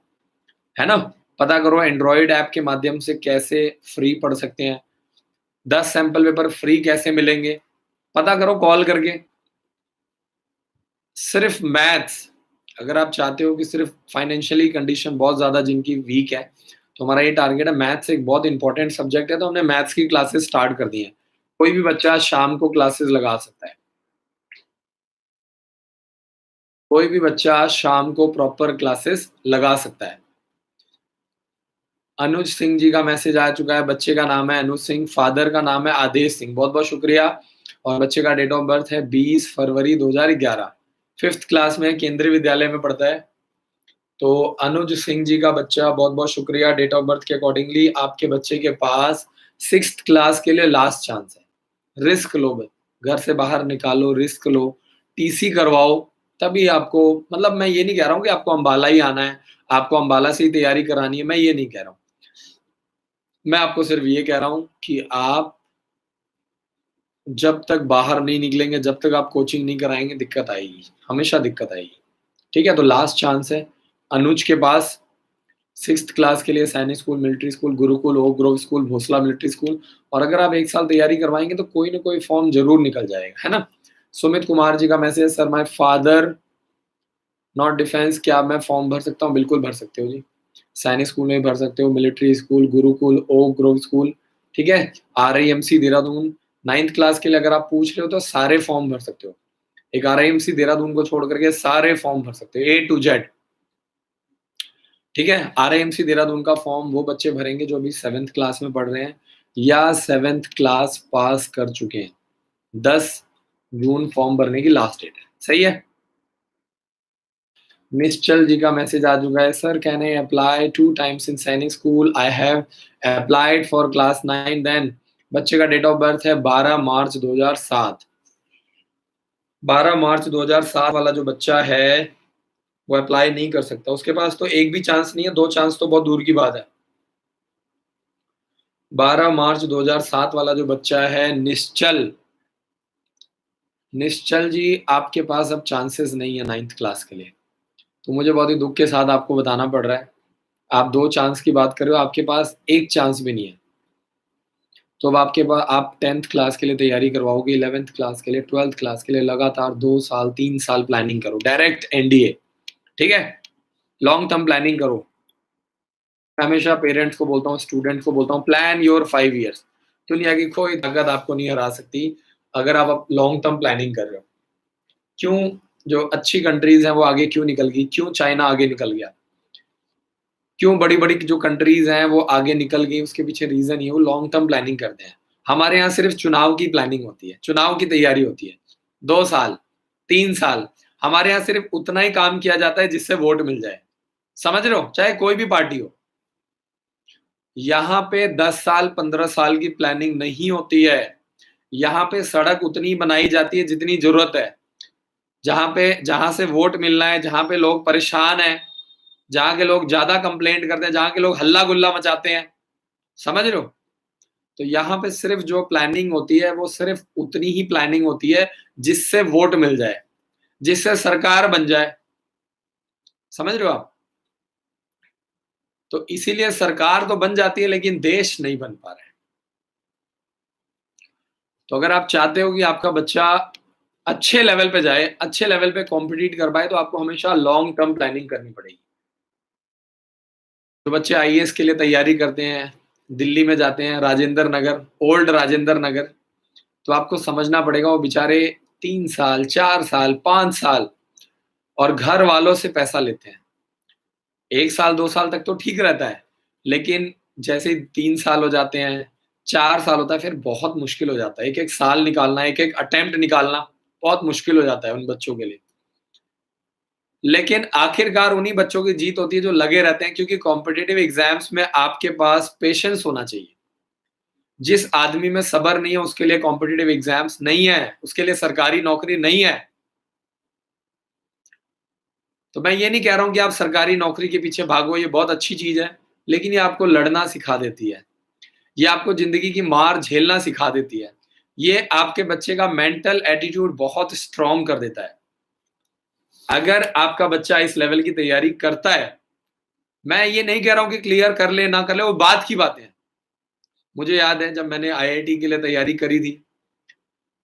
है ना? पता करो एंड्रॉइड ऐप के माध्यम से कैसे फ्री पढ़ सकते हैं, 10 सैंपल पेपर फ्री कैसे मिलेंगे, पता करो कॉल करके। सिर्फ मैथ्स, अगर आप चाहते हो कि सिर्फ फाइनेंशियली कंडीशन बहुत ज़्यादा जिनकी वीक है, तो हमारा ये टारगेट है। मैथ्स एक बहुत इंपॉर्टेंट सब्जेक्ट है, तो हमने मैथ्स की क्लासेस स्टार्ट कर दी हैं। कोई भी बच्चा शाम को क्लासेस लगा सकता है। कोई भी बच्चा शाम को प्रॉपर क्लासेस लगा सकता है। अनुज सिंह जी का मैसेज आ चुका है, बच्चे का नाम है अनुज सिंह, फादर का नाम है आदेश सिंह, बहुत-बहुत शुक्रिया। और बच्चे का डेट ऑफ बर्थ है 20 फरवरी 2011, 5th क्लास में केंद्रीय विद्यालय में पढ़ता है। तो अनुज सिंह जी का बच्चा, बहुत-बहुत शुक्रिया। डेट ऑफ बर्थ के अकॉर्डिंगली आपके बच्चे के पास 6th क्लास के लिए लास्ट चांस है। रिस्क लो, घर से बाहर निकालो, रिस्क लो, टीसी करवाओ, तभी आपको, मतलब मैं ये नहीं कह रहा हूँ कि आपको अम्बाला ही आना है, आपको अम्बाला से ही तैयारी करानी है, मैं ये नहीं कह रहा हूँ। मैं आपको सिर्फ ये कह रहा हूँ कि आप जब तक बाहर नहीं निकलेंगे, जब तक आप कोचिंग नहीं कराएँगे, दिक्कत आएगी, हमेशा दिक्कत आएगी। ठीक है? तो लास्ट चांस है अनुज के पास, 6th क्लास के लिए Sainik school, military school, Gurukul, okay Grove school, Bhonsala military school. और अगर आप 1 साल तैयारी करवाएँगे तो कोई न कोई फॉर्म ज़रूर निकल जाएगा, है ना? सुमित कुमार जी का message, sir my father not defence, क्या मैं फॉर्म भर सकता हूँ? बिल्कुल भर सकते हो जी। सैनिक स्कूल में भर सकते हो, military school, Gurukul, okay Grove school, ठीक है? आरआईएमसी देहरादून, 9th क्लास के लिए अगर आप पूछ रहे हो तो सारे फॉर्म भर सकते हो। एक आरआईएमसी देहरादून को छोड़ करके सारे फॉर्म भर सकते हो, ए टू जेड। ठीक है? आरआईएमसी देहरादून का फॉर्म वो बच्चे भरेंगे जो अभी 7th क्लास में पढ़ रहे हैं या 7th क्लास पास कर चुके हैं। 10 जून फॉर्म भरने की लास्ट डेट है। सही है? निश्चल जी का मैसेज आ चुका है, sir can I apply 2 times in Sainik school? I have applied for class 9 then. बच्चे का डेट ऑफ बर्थ है 12 मार्च 2007। 12 मार्च 2007 वाला जो बच्चा है वो अप्लाई नहीं कर सकता। उसके पास तो एक भी चांस नहीं है, 2 चांस तो बहुत दूर की बात है। 12 मार्च 2007 वाला जो बच्चा है निश्चल, निश्चल जी आपके पास अब चांसेस नहीं है 9th क्लास के लिए। तो मुझे बहुत ही दुःख के साथ आपको बताना पड़ रहा है। आप 2 चांस की बात कर रहे हो, आपके पास 1 चांस भी नहीं है। तो अब आपके पास, आप 10th क्लास के लिए तैयारी करवाओगे, 11th क्लास के लिए, 12th क्लास के लिए, लगातार 2 साल 3 साल प्लानिंग करो, डायरेक्ट एनडीए, ठीक है? लॉन्ग टर्म प्लानिंग करो। मैं हमेशा पेरेंट्स को बोलता हूँ, स्टूडेंट्स को बोलता हूँ, प्लान योर 5 ईयर्स। दुनिया की कोई ताकत आपको नहीं हरा सकती अगर आप अब लॉन्ग टर्म प्लानिंग कर रहे हो। क्यों जो अच्छी कंट्रीज़ हैं वो आगे क्यों निकल गई? क्यों चाइना आगे निकल गया? क्यों बड़ी-बड़ी जो कंट्रीज़ हैं वो आगे निकल गई? उसके पीछे रीज़न ये है, वो लॉन्ग टर्म प्लानिंग करते हैं। हमारे यहाँ सिर्फ़ चुनाव की प्लानिंग होती है, चुनाव की तैयारी होती है। 2 साल, 3 साल, हमारे यहाँ सिर्फ़ उतना ही काम किया जाता है जिससे वोट मिल जाए। समझ रहे हो? चाहे कोई भी पार्टी हो। यहाँ पे 10 साल, 15 साल की प्लानिंग नहीं होती है। यहाँ पे सड़क उतनी बनाई जाती है जितनी ज़रूरत है। जहाँ से वोट मिलना है, जहाँ पे लोग परेशान हैं, जहाँ के लोग ज़्यादा कंप्लेंट करते हैं, जहाँ के लोग हल्ला-गुल्ला मचाते हैं, समझ रहे हो? तो यहाँ पे सिर्फ़ जो प्लानिंग होती है, वो सिर्फ़ उतनी ही प्लानिंग होती है जिससे वोट मिल जाए, जिससे सरकार बन जाए। समझ रहे हो आप? तो इसीलिए सरकार तो बन जाती है लेकिन देश नहीं बन पा रहा है। तो अगर आप चाहते हो कि आपका बच्चा अच्छे लेवल पे जाए, अच्छे लेवल पे कॉम्पिटिट कर पाए, तो आपको हमेशा लॉन्ग टर्म प्लानिंग करनी पड़ेगी। जो बच्चे आईएएस के लिए तैयारी करते हैं, दिल्ली में जाते हैं, राजेंद्र नगर, ओल्ड राजेंद्र नगर, तो आपको समझना पड़ेगा वो बेचारे 3 साल, 4 साल, 5 साल और घर वालों से पैसा लेते हैं। 1 साल, 2 साल तक तो ठीक रहता है, लेकिन जैसे ही 3 साल हो जाते हैं, 4 साल होता है, फिर बहुत मुश्किल हो जाता है। एक-एक साल निकालना, एक-एक अटेम्प्ट निकालना बहुत मुश्किल हो जाता है उन बच्चों के लिए। लेकिन आखिरकार उन्हीं बच्चों की जीत होती है जो लगे रहते हैं, क्योंकि कॉम्पिटिटिव एग्ज़ाम्स में आपके पास पेशेंस होना चाहिए। जिस आदमी में सब्र नहीं है, उसके लिए कॉम्पिटिटिव एग्ज़ाम्स नहीं है, उसके लिए सरकारी नौकरी नहीं है। तो मैं ये नहीं कह रहा हूँ कि आप सरकारी नौकरी के पीछे भागो, ये बहुत अच्छी चीज़ है, लेकिन ये आपको लड़ना सिखा देती है। ये आपको ज़िंदगी की मार झेलना सिखा देती है। ये आपके बच्चे का मेंटल एटीट्यूड बहुत स्ट्रॉन्ग कर देता है। अगर आपका बच्चा इस लेवल की तैयारी करता है, मैं ये नहीं कह रहा हूँ कि क्लियर कर ले, ना कर ले, वो बाद की बातें हैं। मुझे याद है जब मैंने आईआईटी के लिए तैयारी करी थी,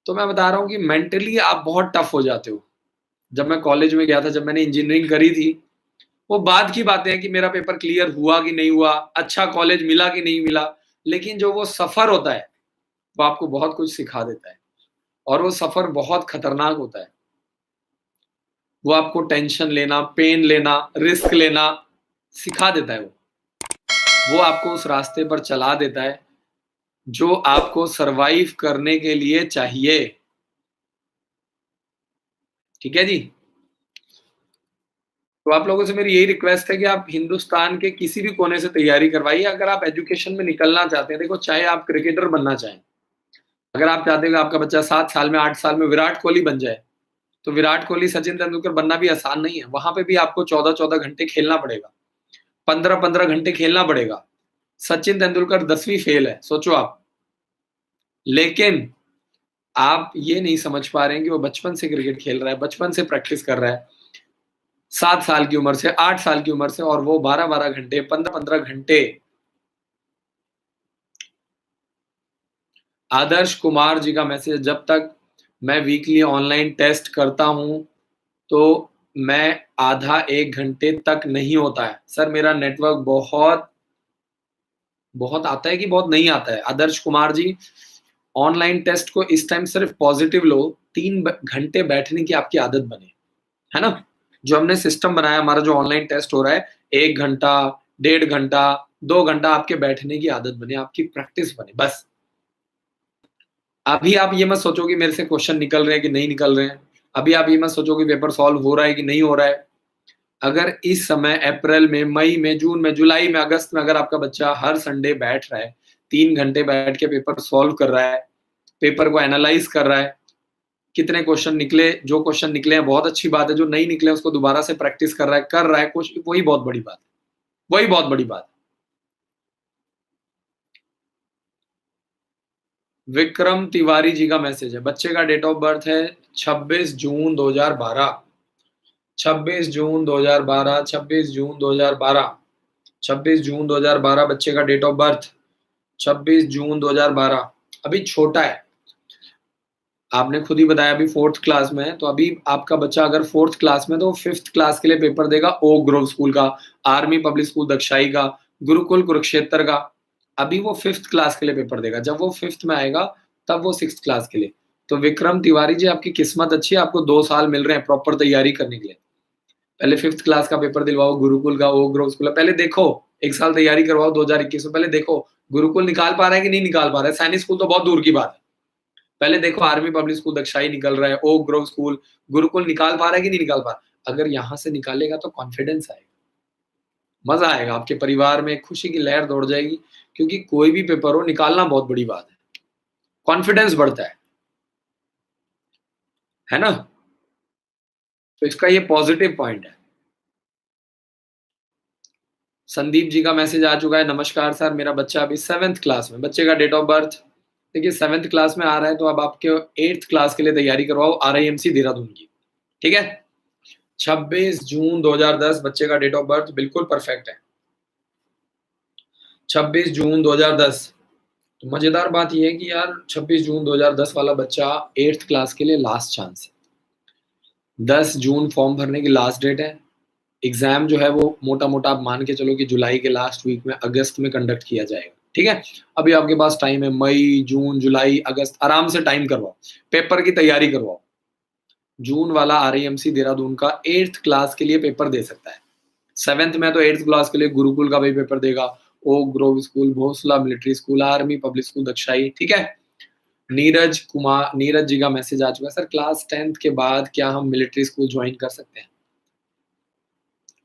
तो मैं बता रहा हूँ कि मेंटली आप बहुत टफ हो जाते हो। जब मैं कॉलेज में गया था, जब मैंने इंजीनियरिंग करी थी, वो बाद की बातें हैं कि मेरा पेपर क्लियर हुआ कि नहीं हुआ, अच्छा कॉलेज मिला कि नहीं मिला, लेकिन जो वो सफ़र होता है, वो आपको बहुत कुछ सिखा देता है और वो सफ़र बहुत खतरनाक होता है। वो आपको टेंशन लेना, पेन लेना, रिस्क लेना सिखा देता है वो। वो आपको उस रास्ते पर चला देता है, जो आपको सर्वाइव करने के लिए चाहिए। ठीक है जी? तो आप लोगों से मेरी यही रिक्वेस्ट है कि आप हिंदुस्तान के किसी भी कोने से तैयारी करवाइए, अगर आप एजुकेशन में निकलना चाहते हैं। देखो, चाहे आप क्रिकेटर बनना चाहें, अगर आप चाहते हैं कि आपका बच्चा 7 साल में, 8 साल में विराट कोहली बन जाए, तो विराट कोहली, सचिन तेंदुलकर बनना भी आसान नहीं है। वहाँ पे भी आपको 14-14 घंटे खेलना पड़ेगा, 15-15 घंटे खेलना पड़ेगा। सचिन तेंदुलकर 10वीं फेल है, सोचो आप। लेकिन आप ये नहीं समझ पा रहे हैं कि वो बचपन से क्रिकेट खेल रहा है, बचपन से प्रैक्टिस कर रहा है, 7 साल की उम्र से, 8 साल की उम्र से, और वो 12-12 घंटे, 15-15 घंटे। आदर्श कुमार जी का मैसेज, जब तक मैं वीकली ऑनलाइन टेस्ट करता हूँ, तो मैं आधा 1 घंटे तक नहीं होता है। सर, मेरा नेटवर्क बहुत बहुत आता है कि बहुत नहीं आता है। आदर्श कुमार जी, ऑनलाइन टेस्ट को इस टाइम सिर्फ पॉजिटिव लो, 3 घंटे बैठने की आपकी आदत बने, है ना? जो हमने सिस्टम बनाया, हमारा जो ऑनलाइन टेस्ट हो रहा है, 1 घंटा, 1.5 घंटा, 2 घंटा आपके बैठने की आदत बने, आपकी प्रैक्टिस बने, बस। अभी आप ये मत सोचो कि मेरे से क्वेश्चन निकल रहे हैं कि नहीं निकल रहे हैं। अभी आप ये मत सोचो कि पेपर सॉल्व हो रहा है कि नहीं हो रहा है। अगर इस समय अप्रैल में, मई में, जून में, जुलाई में, अगस्त में अगर आपका बच्चा हर संडे बैठ रहा है, 3 घंटे बैठ के पेपर सॉल्व कर रहा है, पेपर को एनालाइज़ कर रहा है, कितने क्वेश्चन निकले, जो क्वेश्चन निकले हैं बहुत अच्छी बात है, जो नहीं निकले उसको दोबारा से प्रैक्टिस कर रहा है कुछ, वही बहुत बड़ी बात है। वही बहुत बड़ी बात है। विक्रम तिवारी जी का मैसेज है, बच्चे का डेट ऑफ बर्थ है 26 जून 2012, 26 जून 2012, 26 जून 2012, 26 जून 2012 बच्चे का डेट ऑफ बर्थ, 26 जून 2012। अभी छोटा है, आपने खुद ही बताया अभी 4th क्लास में है, तो अभी आपका बच्चा अगर 4th क्लास में, तो 5th क्लास के लिए पेपर देगा ओक ग्रोव स्कूल का, आर्मी पब्लिक स्कूल दक्षाई का, गुरुकुल कुरुक्षेत्र का। अभी वो 5th क्लास के लिए पेपर देगा। जब वो 5th में आएगा, तब वो 6th क्लास के लिए। तो विक्रम तिवारी जी, आपकी किस्मत अच्छी है, आपको 2 साल मिल रहे हैं प्रॉपर तैयारी करने के लिए। पहले 5th क्लास का पेपर दिलवाओ, गुरुकुल का, ओक ग्रोव स्कूल का, पहले देखो, 1 साल तैयारी करवाओ 2021 में, पहले देखो गुरुकुल निकाल पा रहा है कि नहीं निकाल पा रहा है। सैनिक स्कूल तो बहुत दूर की बात है। पहले देखो आर्मी पब्लिक स्कूल दक्षाई निकल रहा है, ओक ग्रोव स्कूल, गुरुकुल निकाल पा रहा है कि नहीं निकाल पा रहा। अगर यहाँ से निकालेगा तो कॉन्फिडेंस आएगा, मजा आएगा, आपके परिवार में खुशी की लहर दौड़ जाएगी, क्योंकि कोई भी पेपर हो, निकालना बहुत बड़ी बात है, कॉन्फिडेंस बढ़ता है ना? तो इसका ये पॉजिटिव पॉइंट है। संदीप जी का मैसेज आ चुका है, नमस्कार सर, मेरा बच्चा अभी 7th क्लास में, बच्चे का डेट ऑफ बर्थ, देखिए 7th क्लास में आ रहा है, तो अब आपके 8th क्लास के लिए तैयारी करवाओ आरआईएमसी देहरादून की। ठीक है? 26 जून 2010 बच्चे का डेट ऑफ बर्थ बिल्कुल परफेक्ट है। 26 जून 2010। तो मजेदार बात ये है कि यार 26 जून 2010 वाला बच्चा 8th क्लास के लिए लास्ट चांस है। 10 जून फॉर्म भरने की लास्ट डेट है। एग्जाम जो है वो मोटा-मोटा आप मान के चलो कि जुलाई के लास्ट वीक में, अगस्त में कंडक्ट किया जाएगा। ठीक है? अभी आपके पास टाइम है, मई, जून, जुलाई, अगस्त, आराम से टाइम करवाओ। पेपर की तैयारी करवाओ। जून वाला आरआईएमसी देहरादून का 8th क्लास के लिए पेपर दे सकता है। 7th में तो 8th क्लास के लिए गुरुकुल का भी पेपर देगा। Oak Grove school, Bhonsala military school, army public school Dagshai, ठीक है? नीरज जी का मैसेज आ चुका है, सर क्लास 10th के बाद क्या हम मिलिट्री स्कूल ज्वाइन कर सकते हैं?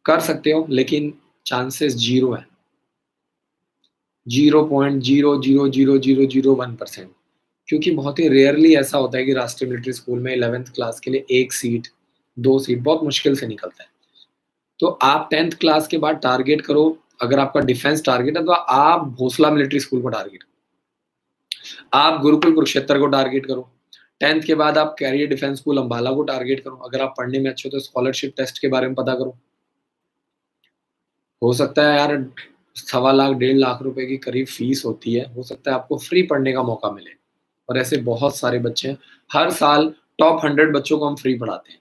कर सकते हो, लेकिन चांसेस 0 है। 0.0000001%। क्योंकि बहुत ही रेयरली ऐसा होता है कि राष्ट्रीय मिलिट्री स्कूल में 11th क्लास के लिए 1 सीट, 2 सीट बहुत मुश्किल से निकलता है। तो आप 10th क्लास के बाद टारगेट करो, अगर आपका डिफेंस टारगेट है तो आप भोसला मिलिट्री स्कूल को टारगेट करो, आप गुरुकुल कुरुक्षेत्र को टारगेट करो। 10th के बाद आप कैरियर डिफेंस स्कूल अंबाला को टारगेट करो। अगर आप पढ़ने में अच्छे हो तो स्कॉलरशिप टेस्ट के बारे में पता करो। हो सकता है यार 1.25 लाख 1.5 लाख रुपए की करीब फीस होती है, हो सकता है आपको फ्री पढ़ने का मौका मिले। और ऐसे बहुत सारे बच्चे हैं, हर साल टॉप 100 बच्चों को हम फ्री पढ़ाते हैं,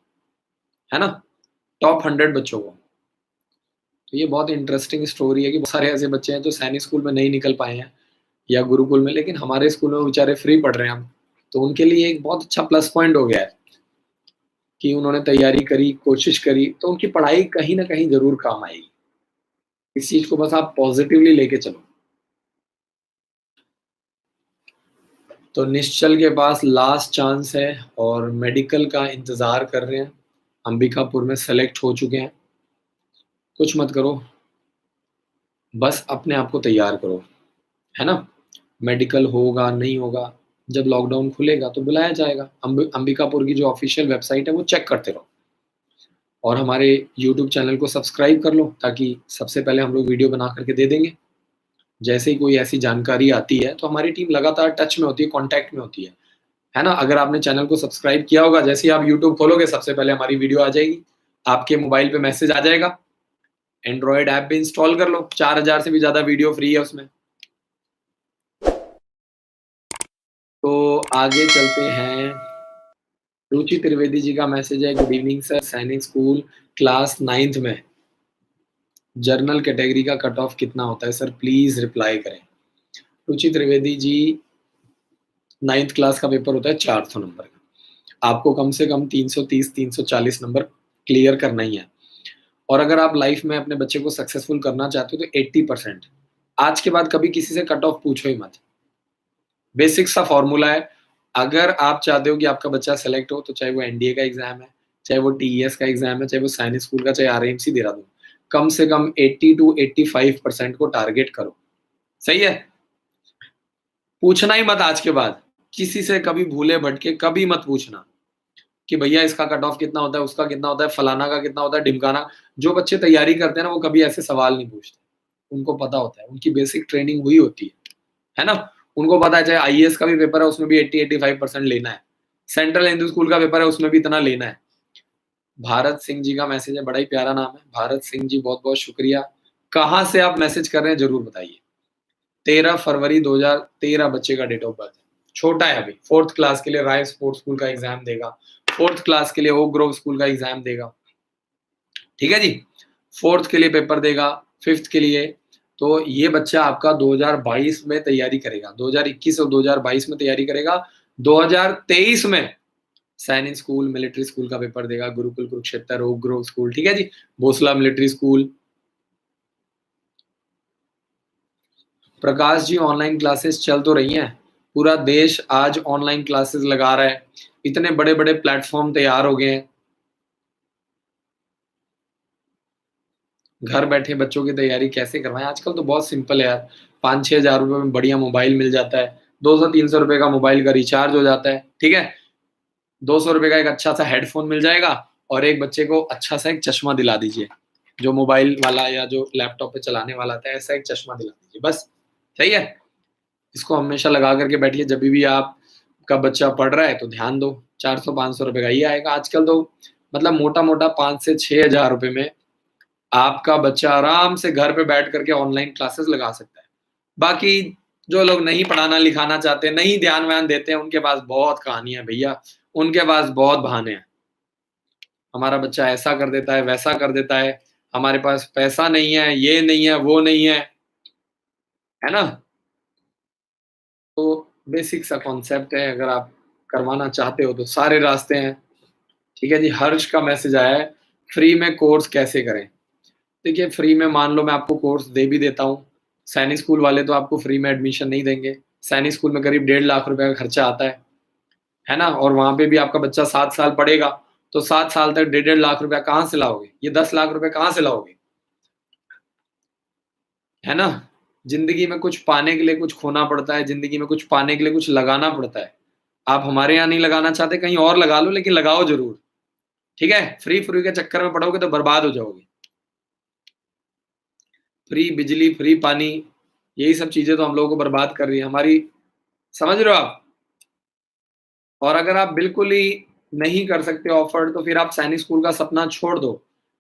है ना? टॉप 100 बच्चों को। तो ये बहुत इंटरेस्टिंग स्टोरी है कि बहुत सारे ऐसे बच्चे हैं जो सैनिक स्कूल में नहीं निकल पाए हैं या गुरुकुल में, लेकिन हमारे स्कूल में बेचारे फ्री पढ़ रहे हैं हम। तो उनके लिए एक बहुत अच्छा प्लस पॉइंट हो गया है कि उन्होंने तैयारी करी, कोशिश करी, तो उनकी पढ़ाई कहीं न कहीं ज़रूर काम आएगी। इस चीज़ को बस आप पॉज़िटिवली लेके चलो। तो निश्चल के पास लास्ट चांस है और मेडिकल का इंतज़ार कर रहे हैं। अंबिकापुर में सेलेक्ट हो चुके हैं। कुछ मत करो, बस अपने आप को तैयार करो, है ना? मेडिकल होगा, नहीं होगा, जब लॉकडाउन खुलेगा तो बुलाया जाएगा। अंबिकापुर की जो ऑफ़िशियल वेबसाइट है वो चेक करते रहो और हमारे यूट्यूब चैनल को सब्सक्राइब कर लो ताकि सबसे पहले हम लोग वीडियो बना कर के दे देंगे। जैसे ही कोई ऐसी जानकारी आती है तो हमारी टीम लगातार टच में होती है, कॉन्टैक्ट में होती है ना? अगर आपने चैनल को सब्सक्राइब किया होगा, जैसे ही आप यूट्यूब खोलोगे सबसे पहले हमारी वीडियो आ जाएगी, आपके मोबाइल पे मैसेज आ जाएगा। एंड्रॉयड ऐप भी इंस्टॉल कर लो, 4000 से भी ज़्यादा वीडियो फ्री है उसमें। तो आगे चलते हैं। रुचि त्रिवेदी जी का मैसेज है, गुड इवनिंग सर, सैनिक स्कूल क्लास 9th में जर्नल कैटेगरी का कट ऑफ कितना होता है सर, प्लीज़ रिप्लाई करें। रुचि त्रिवेदी जी, 9th क्लास का पेपर होता है 400 नंबर का। आपको कम से कम 330-340 नंबर क्लियर करना ही है। और अगर आप लाइफ में अपने बच्चे को सक्सेसफुल करना चाहते हो तो 80%, आज के बाद कभी किसी से कट ऑफ पूछो ही मत। बेसिक सा फॉर्मूला है, अगर आप चाहते हो कि आपका बच्चा सेलेक्ट हो तो चाहे वो एनडीए का एग्जाम है, चाहे वो टीईएस का एग्जाम है, चाहे वो सैनिक स्कूल का, चाहे आरएमसी देहरादून, कम से कम 80 टू 85% को टारगेट करो। सही है? पूछना ही मत आज के बाद, किसी से कभी भूले भटके कभी मत पूछना कि भैया इसका कट ऑफ कितना होता है, उसका कितना होता है, फलाना का कितना होता है, ढिमकाना। जो बच्चे तैयारी करते हैं ना वो कभी ऐसे सवाल नहीं पूछते, उनको पता होता है, उनकी बेसिक ट्रेनिंग हुई होती है ना? उनको पता है चाहे आईएएस का भी पेपर है उसमें भी 80-85% लेना है, सेंट्रल हिंदू स्कूल का पेपर है उसमें भी इतना लेना है। भारत सिंह जी का मैसेज है, बड़ा ही प्यारा नाम है, भारत सिंह जी, बहुत बहुत शुक्रिया। कहाँ से आप मैसेज कर रहे हैं जरूर बताइए। 13 फरवरी 2013 बच्चे का डेट ऑफ बर्थ है, छोटा है अभी, 4th क्लास के लिए राय स्पोर्ट्स स्कूल का एग्जाम देगा, 4th क्लास के लिए ओक ग्रोव स्कूल का एग्जाम देगा, ठीक है जी? 4th के लिए पेपर देगा, 5th के लिए। तो ये बच्चा आपका 2022 में तैयारी करेगा, 2021 और 2022 में तैयारी करेगा, 2023 में सैनिक स्कूल, मिलिट्री स्कूल का पेपर देगा, Gurukul Kurukshetra, oak Grove school, ठीक है जी? Bhonsala military school. Prakash ji, online classes चल तो रही हैं, पूरा देश आज ऑनलाइन क्लासेस लगा रहा है, इतने बड़े-बड़े प्लेटफ़ॉर्म तैयार हो गए हैं। घर बैठे बच्चों की तैयारी कैसे करवाएँ? आजकल तो बहुत सिंपल है यार, 5-6 हज़ार रुपए में बढ़िया मोबाइल मिल जाता है, 200-300 रुपए का मोबाइल का रिचार्ज हो जाता है, ठीक है? 200 रुपए का एक अच्छा-सा हेडफ़ोन मिल जाएगा और एक बच्चे को अच्छा-सा एक चश्मा दिला दीजिए, जो मोबाइल वाला या जो लैपटॉप पे चलाने वाला आता है, ऐसा एक चश्मा दिला दीजिए, बस। सही है? इसको हमेशा लगा कर के बैठिए, जभी भी आपका बच्चा पढ़ रहा है तो ध्यान दो, 400-500 रुपए का ही आएगा। आजकल तो मतलब मोटा-मोटा 5 से 6 हज़ार रुपए में आपका बच्चा आराम से घर पे बैठ कर के ऑनलाइन क्लासेस लगा सकता है। बाकी जो लोग नहीं पढ़ाना लिखाना चाहते, नहीं ध्यान व्यान देते हैं, उनके पास बहुत कहानियां भैया, उनके पास बहुत बहाने हैं। हमारा बच्चा ऐसा कर देता है, वैसा कर देता है, हमारे पास पैसा नहीं है, ये नहीं है, वो नहीं है ना? तो बेसिक सा कॉन्सेप्ट है, अगर आप करवाना चाहते हो तो सारे रास्ते हैं। ठीक है जी, हर्ष का मैसेज आया है, फ्री में कोर्स कैसे करें? देखिए, फ्री में मान लो मैं आपको कोर्स दे भी देता हूँ, सैनिक स्कूल वाले तो आपको फ्री में एडमिशन नहीं देंगे। सैनिक स्कूल में करीब 1.5 लाख रुपए का खर्चा आता है ना? और वहाँ पे भी आपका बच्चा 7 साल पढ़ेगा, तो 7 साल तक 1.5 लाख रुपया कहाँ से लाओगे? ये 10 लाख रुपए कहाँ से लाओगे? है ना? ज़िंदगी में कुछ पाने के लिए कुछ खोना पड़ता है, ज़िंदगी में कुछ पाने के लिए कुछ लगाना पड़ता है। आप हमारे यहाँ नहीं लगाना चाहते, कहीं और लगा लो, लेकिन लगाओ ज़रूर, ठीक है? फ्री के चक्कर में पड़ोगे तो बर्बाद हो जाओगे। फ्री बिजली, फ्री पानी, यही सब चीज़ें तो हम लोगों को बर्बाद कर रही है हमारी, समझ रहे हो आप? और अगर आप बिल्कुल ही नहीं कर सकते अफ़ोर्ड, तो फिर आप सैनिक स्कूल का सपना छोड़ दो,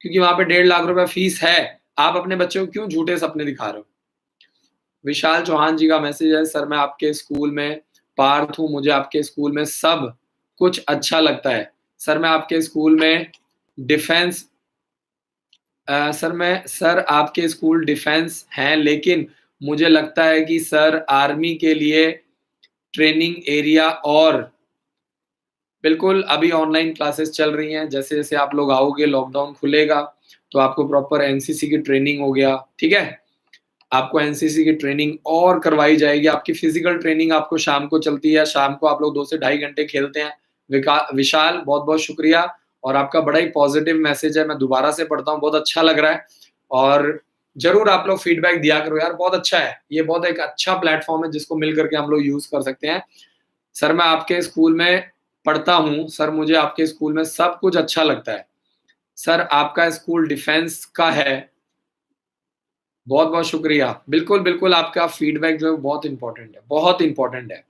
क्योंकि वहाँ पे 1.5 लाख रुपए फीस है। आप अपने बच्चे को क्यों झूठे सपने दिखा रहे हो? विशाल चौहान जी का मैसेज है, सर मैं आपके स्कूल में पार्थ हूँ, मुझे आपके स्कूल में सब कुछ अच्छा लगता है। सर मैं आपके स्कूल में डिफेंस सर आपके स्कूल डिफेंस हैं, लेकिन मुझे लगता है कि सर आर्मी के लिए ट्रेनिंग एरिया और बिल्कुल अभी ऑनलाइन क्लासेस चल रही हैं। जैसे-जैसे आप लोग आओगे, लॉकडाउन खुलेगा, तो आपको प्रॉपर एनसीसी की ट्रेनिंग हो गया, ठीक है? आपको एनसीसी की ट्रेनिंग और करवाई जाएगी। आपकी फिज़िकल ट्रेनिंग आपको शाम को चलती है, शाम को आप लोग 2 से ढाई घंटे खेलते हैं। विशाल बहुत-बहुत शुक्रिया, और आपका बड़ा ही पॉज़िटिव मैसेज है, मैं दोबारा से पढ़ता हूँ, बहुत अच्छा लग रहा है, और ज़रूर आप लोग फीडबैक दिया करो यार, बहुत अच्छा है। ये बहुत एक अच्छा प्लेटफ़ॉर्म है जिसको मिल कर के हम लोग यूज़ कर सकते हैं। सर मैं आपके स्कूल में पढ़ता हूँ, सर मुझे आपके स्कूल में सब कुछ अच्छा लगता है। सर आपका स्कूल डिफेंस का है, बहुत-बहुत शुक्रिया। बिल्कुल, बिल्कुल आपका फीडबैक जो है बहुत इम्पोर्टेंट है, बहुत इम्पोर्टेंट है।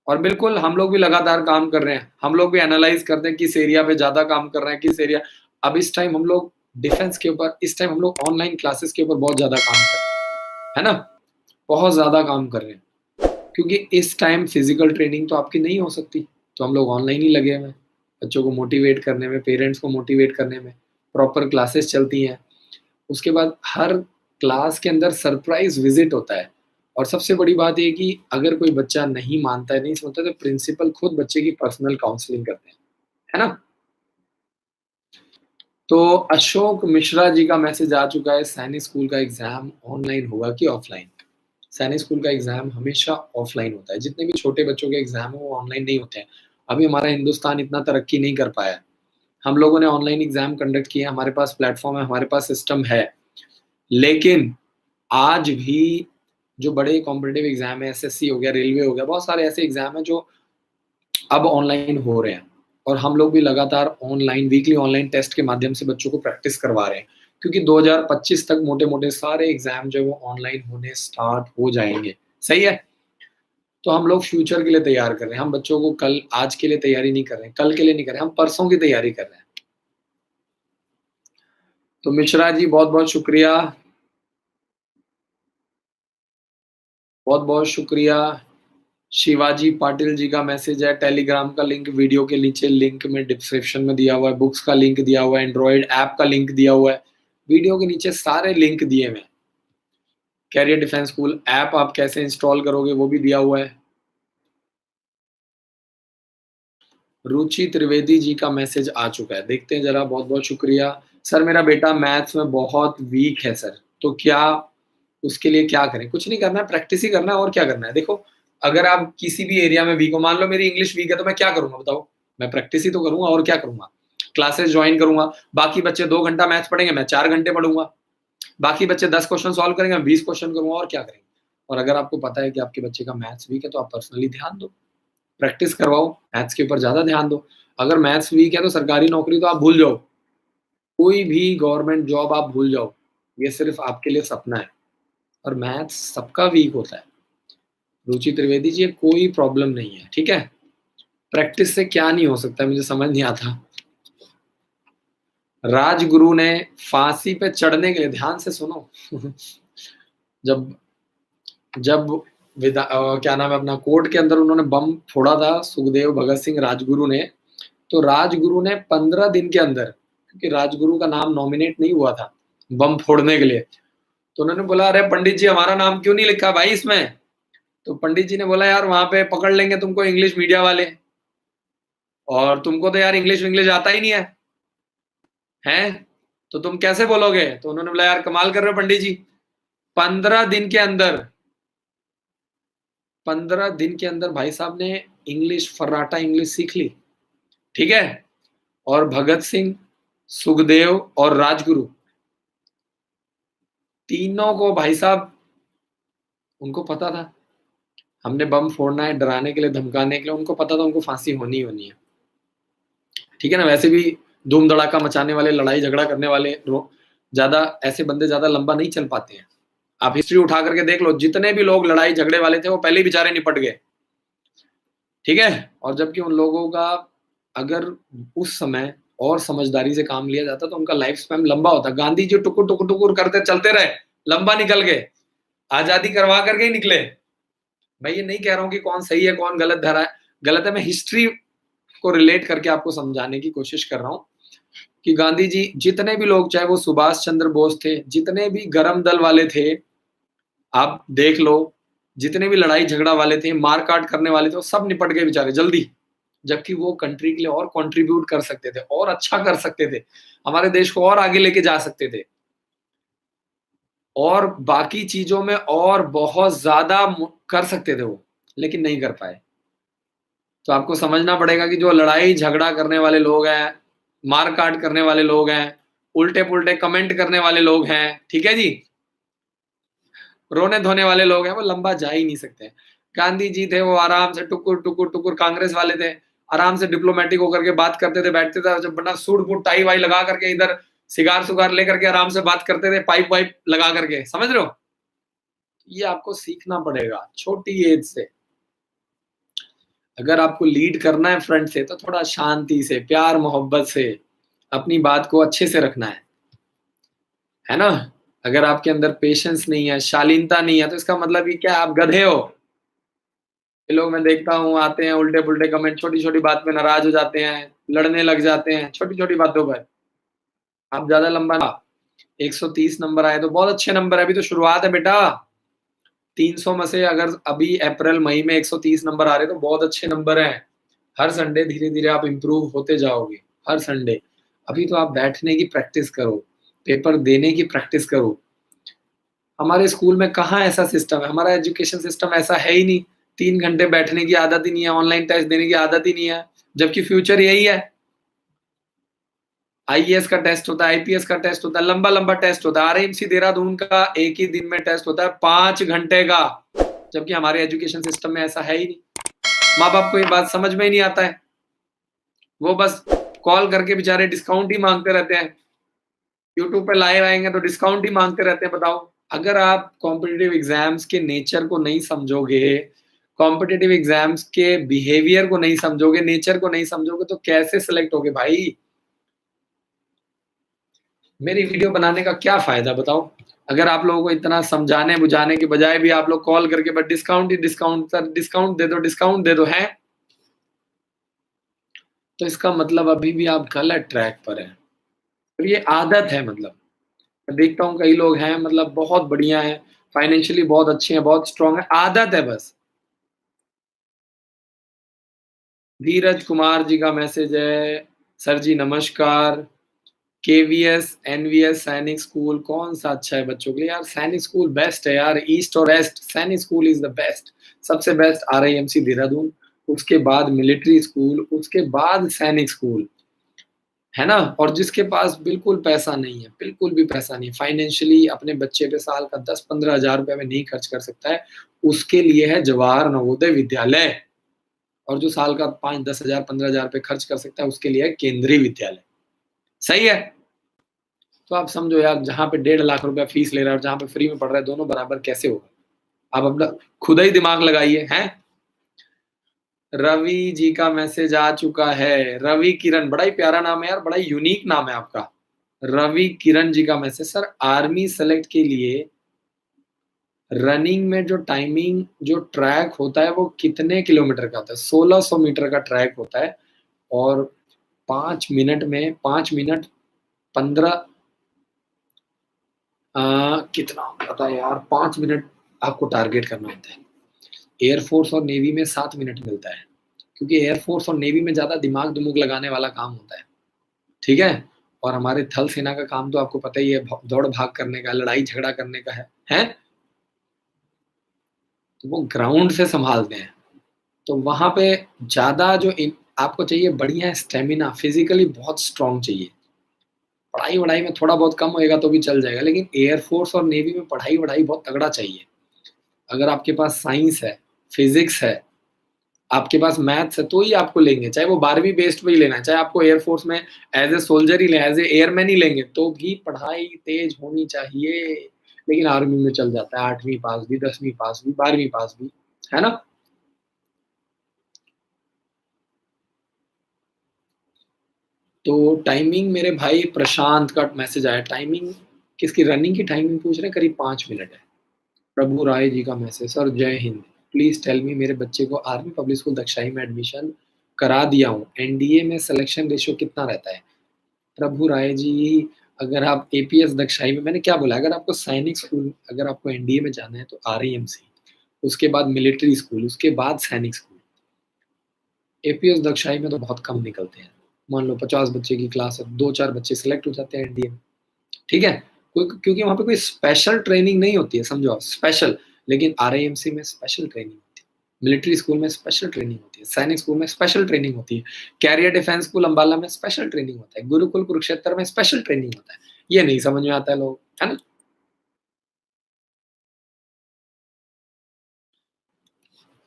और बिल्कुल हम लोग भी लगातार काम कर रहे हैं। हम लोग भी एनालाइज़ करते हैं किस एरिया पे ज़्यादा काम कर रहे हैं, किस एरिया। अब इस टाइम हम लोग डिफेंस के ऊपर, इस टाइम हम लोग ऑनलाइन क्लासेस के ऊपर बहुत ज़्यादा काम कर रहे हैं, है ना? बहुत ज़्यादा काम कर रहे हैं। क्योंकि इस टाइम फिज़िकल ट्रेनिंग तो आपकी नहीं हो सकती, तो हम लोग ऑनलाइन ही लगे हुए हैं। बच्चों को मोटिवेट करने में, पेरेंट्स को मोटिवेट करने में, प्रॉपर क्लासेस चलती हैं। उसके बाद हर क्लास के अंदर सरप्राइज़ विज़िट होता है, और सबसे बड़ी बात ये है कि अगर कोई बच्चा नहीं मानता है, नहीं समझता है, तो प्रिंसिपल खुद बच्चे की पर्सनल काउंसलिंग करते हैं, है ना? तो अशोक मिश्रा जी का मैसेज आ चुका है, सैनिक स्कूल का एग्ज़ाम ऑनलाइन होगा कि ऑफ़लाइन? सैनिक स्कूल का एग्ज़ाम हमेशा ऑफ़लाइन होता है, जितने भी छोटे बच्चों के एग्ज़ाम हैं वो ऑनलाइन नहीं होते हैं। अभी हमारा हिंदुस्तान इतना तरक्की नहीं कर पाया है। हम लोगों ने ऑनलाइन एग्ज़ाम कंडक्ट किए हैं, हमारे पास प्लेटफ़ॉर्म है, हमारे पास सिस्टम है। लेकिन आज भी जो बड़े कॉम्पिटिटिव एग्ज़ाम है, एसएससी हो गया, रेलवे हो गया, बहुत सारे ऐसे एग्ज़ाम हैं जो अब ऑनलाइन हो रहे हैं, और हम लोग भी लगातार ऑनलाइन वीकली ऑनलाइन टेस्ट के माध्यम से बच्चों को प्रैक्टिस करवा रहे हैं, क्योंकि 2025 तक मोटे-मोटे सारे एग्ज़ाम जो है वो ऑनलाइन होने स्टार्ट हो जाएँगे। सही है? तो हम लोग फ्यूचर के लिए तैयार कर रहे हैं। हम बच्चों को कल आज के लिए तैयारी नहीं कर रहे हैं, कल के लिए नहीं कर रहे हैं, हम परसों की तैयारी कर रहे हैं। तो मिश्रा जी बहुत-बहुत शुक्रिया, बहुत-बहुत शुक्रिया। शिवाजी पाटिल जी का मैसेज है, टेलीग्राम का लिंक वीडियो के नीचे लिंक में डिस्क्रिप्शन में दिया हुआ है, बुक्स का लिंक दिया हुआ है, एंड्रॉइड ऐप का लिंक दिया हुआ है। वीडियो के नीचे सारे लिंक दिए हुए हैं। कैरियर डिफेंस स्कूल ऐप आप कैसे इंस्टॉल करोगे वो भी दिया हुआ है। रुचि त्रिवेदी जी का मैसेज आ चुका है, देखते हैं ज़रा, बहुत-बहुत शुक्रिया। सर मेरा बेटा मैथ्स में बहुत वीक है सर, तो क्या उसके लिए क्या करें? कुछ नहीं करना है, प्रैक्टिस ही करना है, और क्या करना है। देखो, अगर आप किसी भी एरिया में वीक हो, मान लो मेरी इंग्लिश वीक है, तो मैं क्या करूँगा बताओ? मैं प्रैक्टिस ही तो करूँगा, और क्या करूँगा? क्लासेस जॉइन करूँगा, बाकी बच्चे 2 घंटा मैथ्स पढ़ेंगे, मैं 4 घंटे पढ़ूँगा। बाकी बच्चे 10 क्वेश्चन सॉल्व करेंगे, मैं 20 क्वेश्चन करूँगा, और क्या करेंगे? और अगर आपको पता है कि आपके बच्चे का मैथ्स वीक है, तो आप पर्सनली ध्यान दो, प्रैक्टिस करवाओ, मैथ्स के ऊपर ज़्यादा ध्यान दो। अगर मैथ्स वीक है, तो सरकारी नौकरी तो आप भूल जाओ, कोई भी गवर्नमेंट जॉब आप भूल जाओ, ये सिर्फ़ आपके लिए सपना है, और मैथ्स सबका वीक होता है। रुचि त्रिवेदी जी, ये कोई प्रॉब्लम नहीं है, ठीक है? प्रैक्टिस से क्या नहीं हो सकता, मुझे समझ नहीं आता। राजगुरु ने फांसी पे चढ़ने के लिए, ध्यान से सुनो जब जब क्या नाम है अपना कोर्ट के अंदर उन्होंने बम फोड़ा था, सुखदेव भगत सिंह राजगुरु ने, तो राजगुरु ने 15 दिन के अंदर, क्योंकि राजगुरु का नाम नॉमिनेट नहीं हुआ था बम फोड़ने के लिए, तो उन्होंने बोला अरे पंडित जी हमारा नाम क्यों नहीं लिखा भाई इसमें? तो पंडित जी ने बोला यार वहां पे पकड़ लेंगे तुमको इंग्लिश मीडिया वाले, और तुमको तो यार इंग्लिश इंग्लिश आता ही नहीं है, हैं? तो तुम कैसे बोलोगे? तो उन्होंने बोला यार कमाल कर रहे हो पंडित जी, 15 दिन के अंदर, 15 दिन के अंदर भाई साहब ने इंग्लिश फर्राटा इंग्लिश सीख ली, ठीक है। और भगत सिंह, सुखदेव और राजगुरु तीनों को भाई साहब उनको पता था हमने बम फोड़ना है, डराने के लिए धमकाने के लिए, उनको पता था उनको फांसी होनी ही होनी है, ठीक है ना। वैसे भी धूम धड़ाका मचाने वाले, लड़ाई झगड़ा करने वाले ज्यादा ऐसे बंदे ज्यादा लंबा नहीं चल पाते हैं। आप हिस्ट्री उठा करके देख लो, जितने भी लोग लड़ाई झगड़े वाले थे वो पहले ही बेचारे निपट गए, ठीक है। और जबकि उन लोगों का अगर उस समय और समझदारी से काम लिया जाता तो उनका लाइफ स्पैन लंबा होता। गांधी जी टुकुर टुकुर टुकुर करते चलते रहे, लंबा निकल गए, आजादी करवा करके ही निकले। मैं ये नहीं कह रहा हूं कि कौन सही है कौन गलत धरा है, गलत है, मैं हिस्ट्री को रिलेट करके आपको समझाने की कोशिश कर रहा हूं कि गांधी जी जितने भी लोग, चाहे वो सुभाष चंद्र बोस थे, जितने भी गरम दल वाले थे, आप देख लो, जितने भी लड़ाई झगड़ा वाले थे, मार काट करने वाले थे, वो सब निपट गए बेचारे जल्दी, जबकि वो कंट्री के लिए और कंट्रीब्यूट कर सकते थे और अच्छा कर सकते थे, हमारे देश को और आगे लेके जा सकते थे, और बाकी चीजों में और बहुत ज्यादा कर सकते थे वो, लेकिन नहीं कर पाए। तो आपको समझना पड़ेगा कि जो लड़ाई झगड़ा करने वाले लोग हैं, मार काट करने वाले लोग हैं, उल्टे पुल्टे कमेंट करने वाले लोग हैं, ठीक है जी, रोने धोने वाले लोग हैं, वो लंबा जा ही नहीं सकते। गांधी जी थे वो आराम से टुकुर टुकुर टुकुर, कांग्रेस वाले थे आराम से डिप्लोमेटिक होकर के बात करते थे, बैठते थे, जब बड़ा सूट बूट टाई वाई लगा करके इधर सिगार सुगार लेकर के आराम से बात करते थे, पाइप वाइप लगा करके, समझ रहे हो? ये आपको सीखना पड़ेगा छोटी एज से। अगर आपको लीड करना है फ्रंट से तो थोड़ा शांति से, प्यार मोहब्बत से अपनी बात को अच्छे से रखना है ना। अगर आपके अंदर पेशेंस नहीं है, शालीनता नहीं है, तो इसका मतलब ये क्या, आप गधे हो। ये लोग मैं देखता हूँ आते हैं उल्टे पुल्टे कमेंट, छोटी छोटी बात पे नाराज हो जाते हैं, लड़ने लग जाते हैं छोटी छोटी बातों पर। आप ज्यादा लंबा ना, 130 नंबर आए तो बहुत अच्छे नंबर है, अभी तो शुरुआत है बेटा। 300 में से अगर अभी अप्रैल मई में 130 नंबर आ रहे तो बहुत अच्छे नंबर हैं। हर संडे धीरे धीरे आप इम्प्रूव होते जाओगे, हर संडे। अभी तो आप बैठने की प्रैक्टिस करो, पेपर देने की प्रैक्टिस करो। हमारे स्कूल में कहाँ ऐसा सिस्टम है, हमारा एजुकेशन सिस्टम ऐसा है ही नहीं। 3 घंटे बैठने की आदत ही नहीं है, ऑनलाइन टेस्ट देने की आदत ही नहीं है, जबकि फ्यूचर यही है। आईएएस का टेस्ट होता है, आईपीएस का टेस्ट होता है, लंबा लंबा टेस्ट होता है। आरएमसी देहरादून का एक ही दिन में टेस्ट होता है 5 घंटे का, जबकि हमारे एजुकेशन सिस्टम में ऐसा है ही नहीं। माँ बाप को ये बात समझ में ही नहीं आता है, वो बस कॉल करके बेचारे डिस्काउंट ही मांगते रहते हैं। यूट्यूब पे लाइव आएंगे तो डिस्काउंट ही मांगते रहते हैं। बताओ, अगर आप कॉम्पिटिटिव एग्जाम्स के नेचर को नहीं समझोगे, कॉम्पिटिटिव एग्जाम्स के बिहेवियर को नहीं समझोगे, नेचर को नहीं समझोगे, तो कैसे सिलेक्ट होगे भाई? मेरी वीडियो बनाने का क्या फायदा बताओ, अगर आप लोगों को इतना समझाने बुझाने के बजाय भी आप लोग कॉल करके बस डिस्काउंट ही डिस्काउंट सर, डिस्काउंट दे दो, डिस्काउंट दे दो, है तो इसका मतलब अभी भी आप गलत ट्रैक पर हैं। और ये आदत है, मतलब मैं देखता हूँ कई लोग हैं, मतलब बहुत बढ़िया है, फाइनेंशियली बहुत अच्छे हैं, बहुत स्ट्रांग है, आदत है बस। धीरज कुमार जी का मैसेज है, सर जी नमस्कार, केवीएस एनवीएस सैनिक स्कूल कौन सा अच्छा है बच्चों के लिए? यार सैनिक स्कूल बेस्ट है यार, ईस्ट और वेस्ट सैनिक स्कूल इज द बेस्ट, सबसे बेस्ट आरआईएमसी देहरादून, उसके बाद मिलिट्री स्कूल, उसके बाद सैनिक स्कूल, है ना। और जिसके पास बिल्कुल पैसा नहीं है, बिल्कुल भी पैसा नहीं, फाइनेंशियली अपने बच्चे पे साल का 10-15 हजार रुपए में नहीं खर्च कर सकता है, उसके लिए है जवाहर नवोदय विद्यालय। और जो साल का 5-10 हजार 15 हजार रुपए खर्च कर सकता है, उसके लिए है केंद्रीय विद्यालय। सही है। तो आप समझो यार, जहाँ पे 1.5 लाख रुपया फीस ले रहा है और जहाँ पे फ्री में पढ़ रहा है, दोनों बराबर कैसे होगा? आप अपना खुद ही दिमाग लगाइए हैं। रवि जी का मैसेज आ चुका है, रवि किरण, बड़ा ही प्यारा नाम है यार, बड़ा ही यूनिक नाम है आपका। रवि किरण जी का मैसेज, सर आर्मी सेलेक्ट के लिए रनिंग में जो टाइमिंग जो ट्रैक होता है वो कितने किलोमीटर का होता है? 1600 मीटर का ट्रैक होता है और 5 मिनट में 5 मिनट 15 कितना होता है यार 5 मिनट आपको टारगेट करना होता है। एयरफ़ोर्स और नेवी में 7 मिनट मिलता है, क्योंकि एयरफ़ोर्स और नेवी में ज़्यादा दिमाग-दिमूग लगाने वाला काम होता है, ठीक है? और हमारे थल सेना का काम तो आपको पता ही है, भ दौड़-भाग करने का, लड़ाई-झगड़ा करने का है, हैं? तो वो ग्राउंड से सँभालते हैं। तो वहाँ पे ज़्यादा जो इन आपको चाहिए बढ़िया स्टैमिना, फिज़िकली बहुत स्ट्रॉन्ग चाहिए। पढ़ाई-वढ़ाई में थोड़ा बहुत कम होएगा तो भी चल जाएगा, लेकिन एयरफ़ोर्स और नेवी में पढ़ाई-वढ़ाई बहुत तगड़ा चाहिए। अगर आपके पास साइंस है, फिज़िक्स है, आपके पास मैथ्स है, तो ही आपको लेंगे, चाहे वो 12वीं बेस्ड पे ही लेना है, चाहे आपको एयरफ़ोर्स में एज़ ए सोल्जर ही लें, एज़ ए एयरमैन ही लेंगे, तो भी पढ़ाई तेज़ होनी चाहिए। लेकिन आर्मी में चल जाता है 8वीं पास भी, 10वीं पास भी, 12वीं पास भी, है ना? तो टाइमिंग मेरे भाई प्रशांत का मैसेज आया, टाइमिंग किसकी रनिंग की टाइमिंग पूछ रहे हैं, करीब 5 मिनट है। प्रभु राय जी का मैसेज, सर जय हिंद, प्लीज़ टेल मी मेरे बच्चे को आर्मी पब्लिक स्कूल दक्षाई में एडमिशन करा दिया हूँ, एनडीए में सिलेक्शन रेशियो कितना रहता है? प्रभु राय जी, अगर आप एपीएस दक्षाई में मैंने क्या बोला, अगर आपको सैनिक स्कूल अगर आपको एनडीए में जाना है तो आरईएमसी, उसके बाद मिलिट्री स्कूल, उसके बाद सैनिक स्कूल। एपीएस दक्षाई में तो बहुत कम निकलते हैं। मान लो 50 बच्चे की क्लास है, 2-4 बच्चे सेलेक्ट हो जाते हैं एनडीए में, ठीक है? क्योंकि वहाँ पे कोई स्पेशल ट्रेनिंग नहीं होती है, समझो आप स्पेशल, लेकिन आरआईएमसी में स्पेशल ट्रेनिंग होती है, मिलिट्री स्कूल में स्पेशल ट्रेनिंग होती है, सैनिक स्कूल में स्पेशल ट्रेनिंग होती है, कैरियर डिफेंस स्कूल अम्बाला में स्पेशल ट्रेनिंग होता है, गुरुकुल कुरुक्षेत्र में स्पेशल ट्रेनिंग होता है। ये नहीं समझ में आता है लोग, है ना?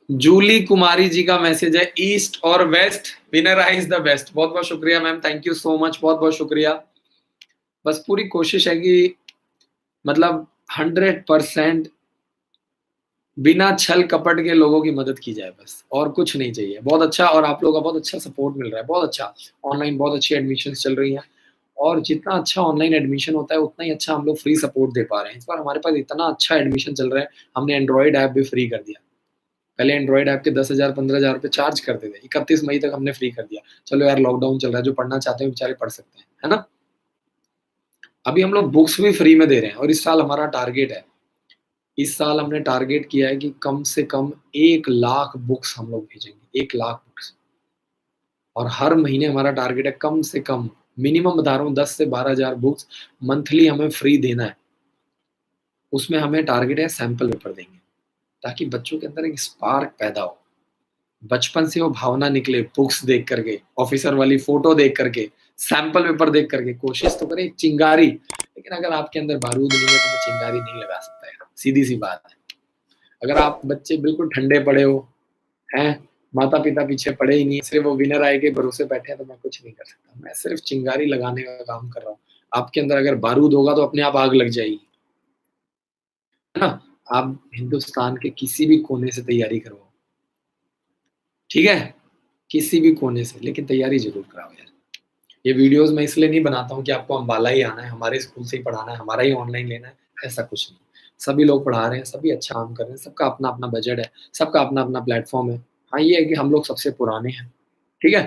जूली कुमारी जी का मैसेज है, ईस्ट और west winner is the best. बहुत बहुत शुक्रिया ma'am, thank you so much, बहुत बहुत शुक्रिया। बस पूरी कोशिश है कि मतलब 100% बिना छल कपट के लोगों की मदद की जाए बस, और कुछ नहीं चाहिए। बहुत अच्छा, और आप लोगों का बहुत अच्छा सपोर्ट मिल रहा है, बहुत अच्छा। ऑनलाइन बहुत अच्छी एडमिशन्स चल रही हैं, और जितना अच्छा ऑनलाइन एडमिशन होता है उतना ही अच्छा हम लोग फ्री सपोर्ट दे पा रहे हैं। इस बार हमारे पास इतना अच्छा एडमिशन चल रहा है, हमने एंड्रॉइड ऐप भी फ्री कर दिया। पहले एंड्रॉइड ऐप के 10,000 15,000 रुपए चार्ज करते थे, 31 मई तक हमने फ्री कर दिया। चलो यार लॉकडाउन चल रहा है, जो पढ़ना चाहते हैं बेचारे पढ़ सकते हैं, है ना? अभी हम लोग बुक्स भी फ्री में दे रहे हैं, और इस साल हमारा टारगेट है, इस साल हमने टारगेट किया है कि कम से कम 1 लाख बुक्स हम लोग भेजेंगे, 1 लाख बुक्स। और हर महीने हमारा टारगेट है कम से कम, मिनिमम बता रहा हूँ 10 से 12,000 बुक्स मंथली हमें फ्री देना है। उसमें हमें टारगेट है सैंपल पेपर देंगे, ताकि बच्चों के अंदर एक स्पार्क पैदा हो। बचपन से वो भावना निकले, बुक्स देख करके, ऑफिसर वाली फोटो देख करके, सैंपल पेपर देख करके। कोशिश तो करें एक चिंगारी, लेकिन अगर आपके अंदर बारूद नहीं है तो मैं चिंगारी नहीं लगा सकता यार, सीधी सी बात है। अगर आप बच्चे बिल्कुल ठंडे पड़े हो, हैं, माता-पिता पीछे पड़े ही नहीं, सिर्फ़ वो विनर आए के भरोसे बैठे हैं, तो मैं कुछ नहीं कर सकता। मैं सिर्फ़ चिंगारी लगाने का काम कर रहा हूँ। आपके अंदर अगर बारूद होगा तो अपने आप आग लग जाएगी, है ना? आप हिंदुस्तान के किसी भी कोने से तैयारी करवाओ, ठीक है? किसी भी कोने से, लेकिन तैयारी ज़रूर कराओ यार। ये वीडियोज़ मैं इसलिए नहीं बनाता हूँ कि आपको अम्बाला ही आना है, हमारे स्कूल से ही पढ़ाना है, हमारा ही ऑनलाइन लेना है, ऐसा कुछ नहीं। सभी लोग पढ़ा रहे हैं, सभी अच्छा काम कर रहे हैं, सबका अपना-अपना बजट है, सबका अपना-अपना प्लेटफ़ॉर्म है। हाँ, ये है कि हम लोग सबसे पुराने हैं, ठीक है?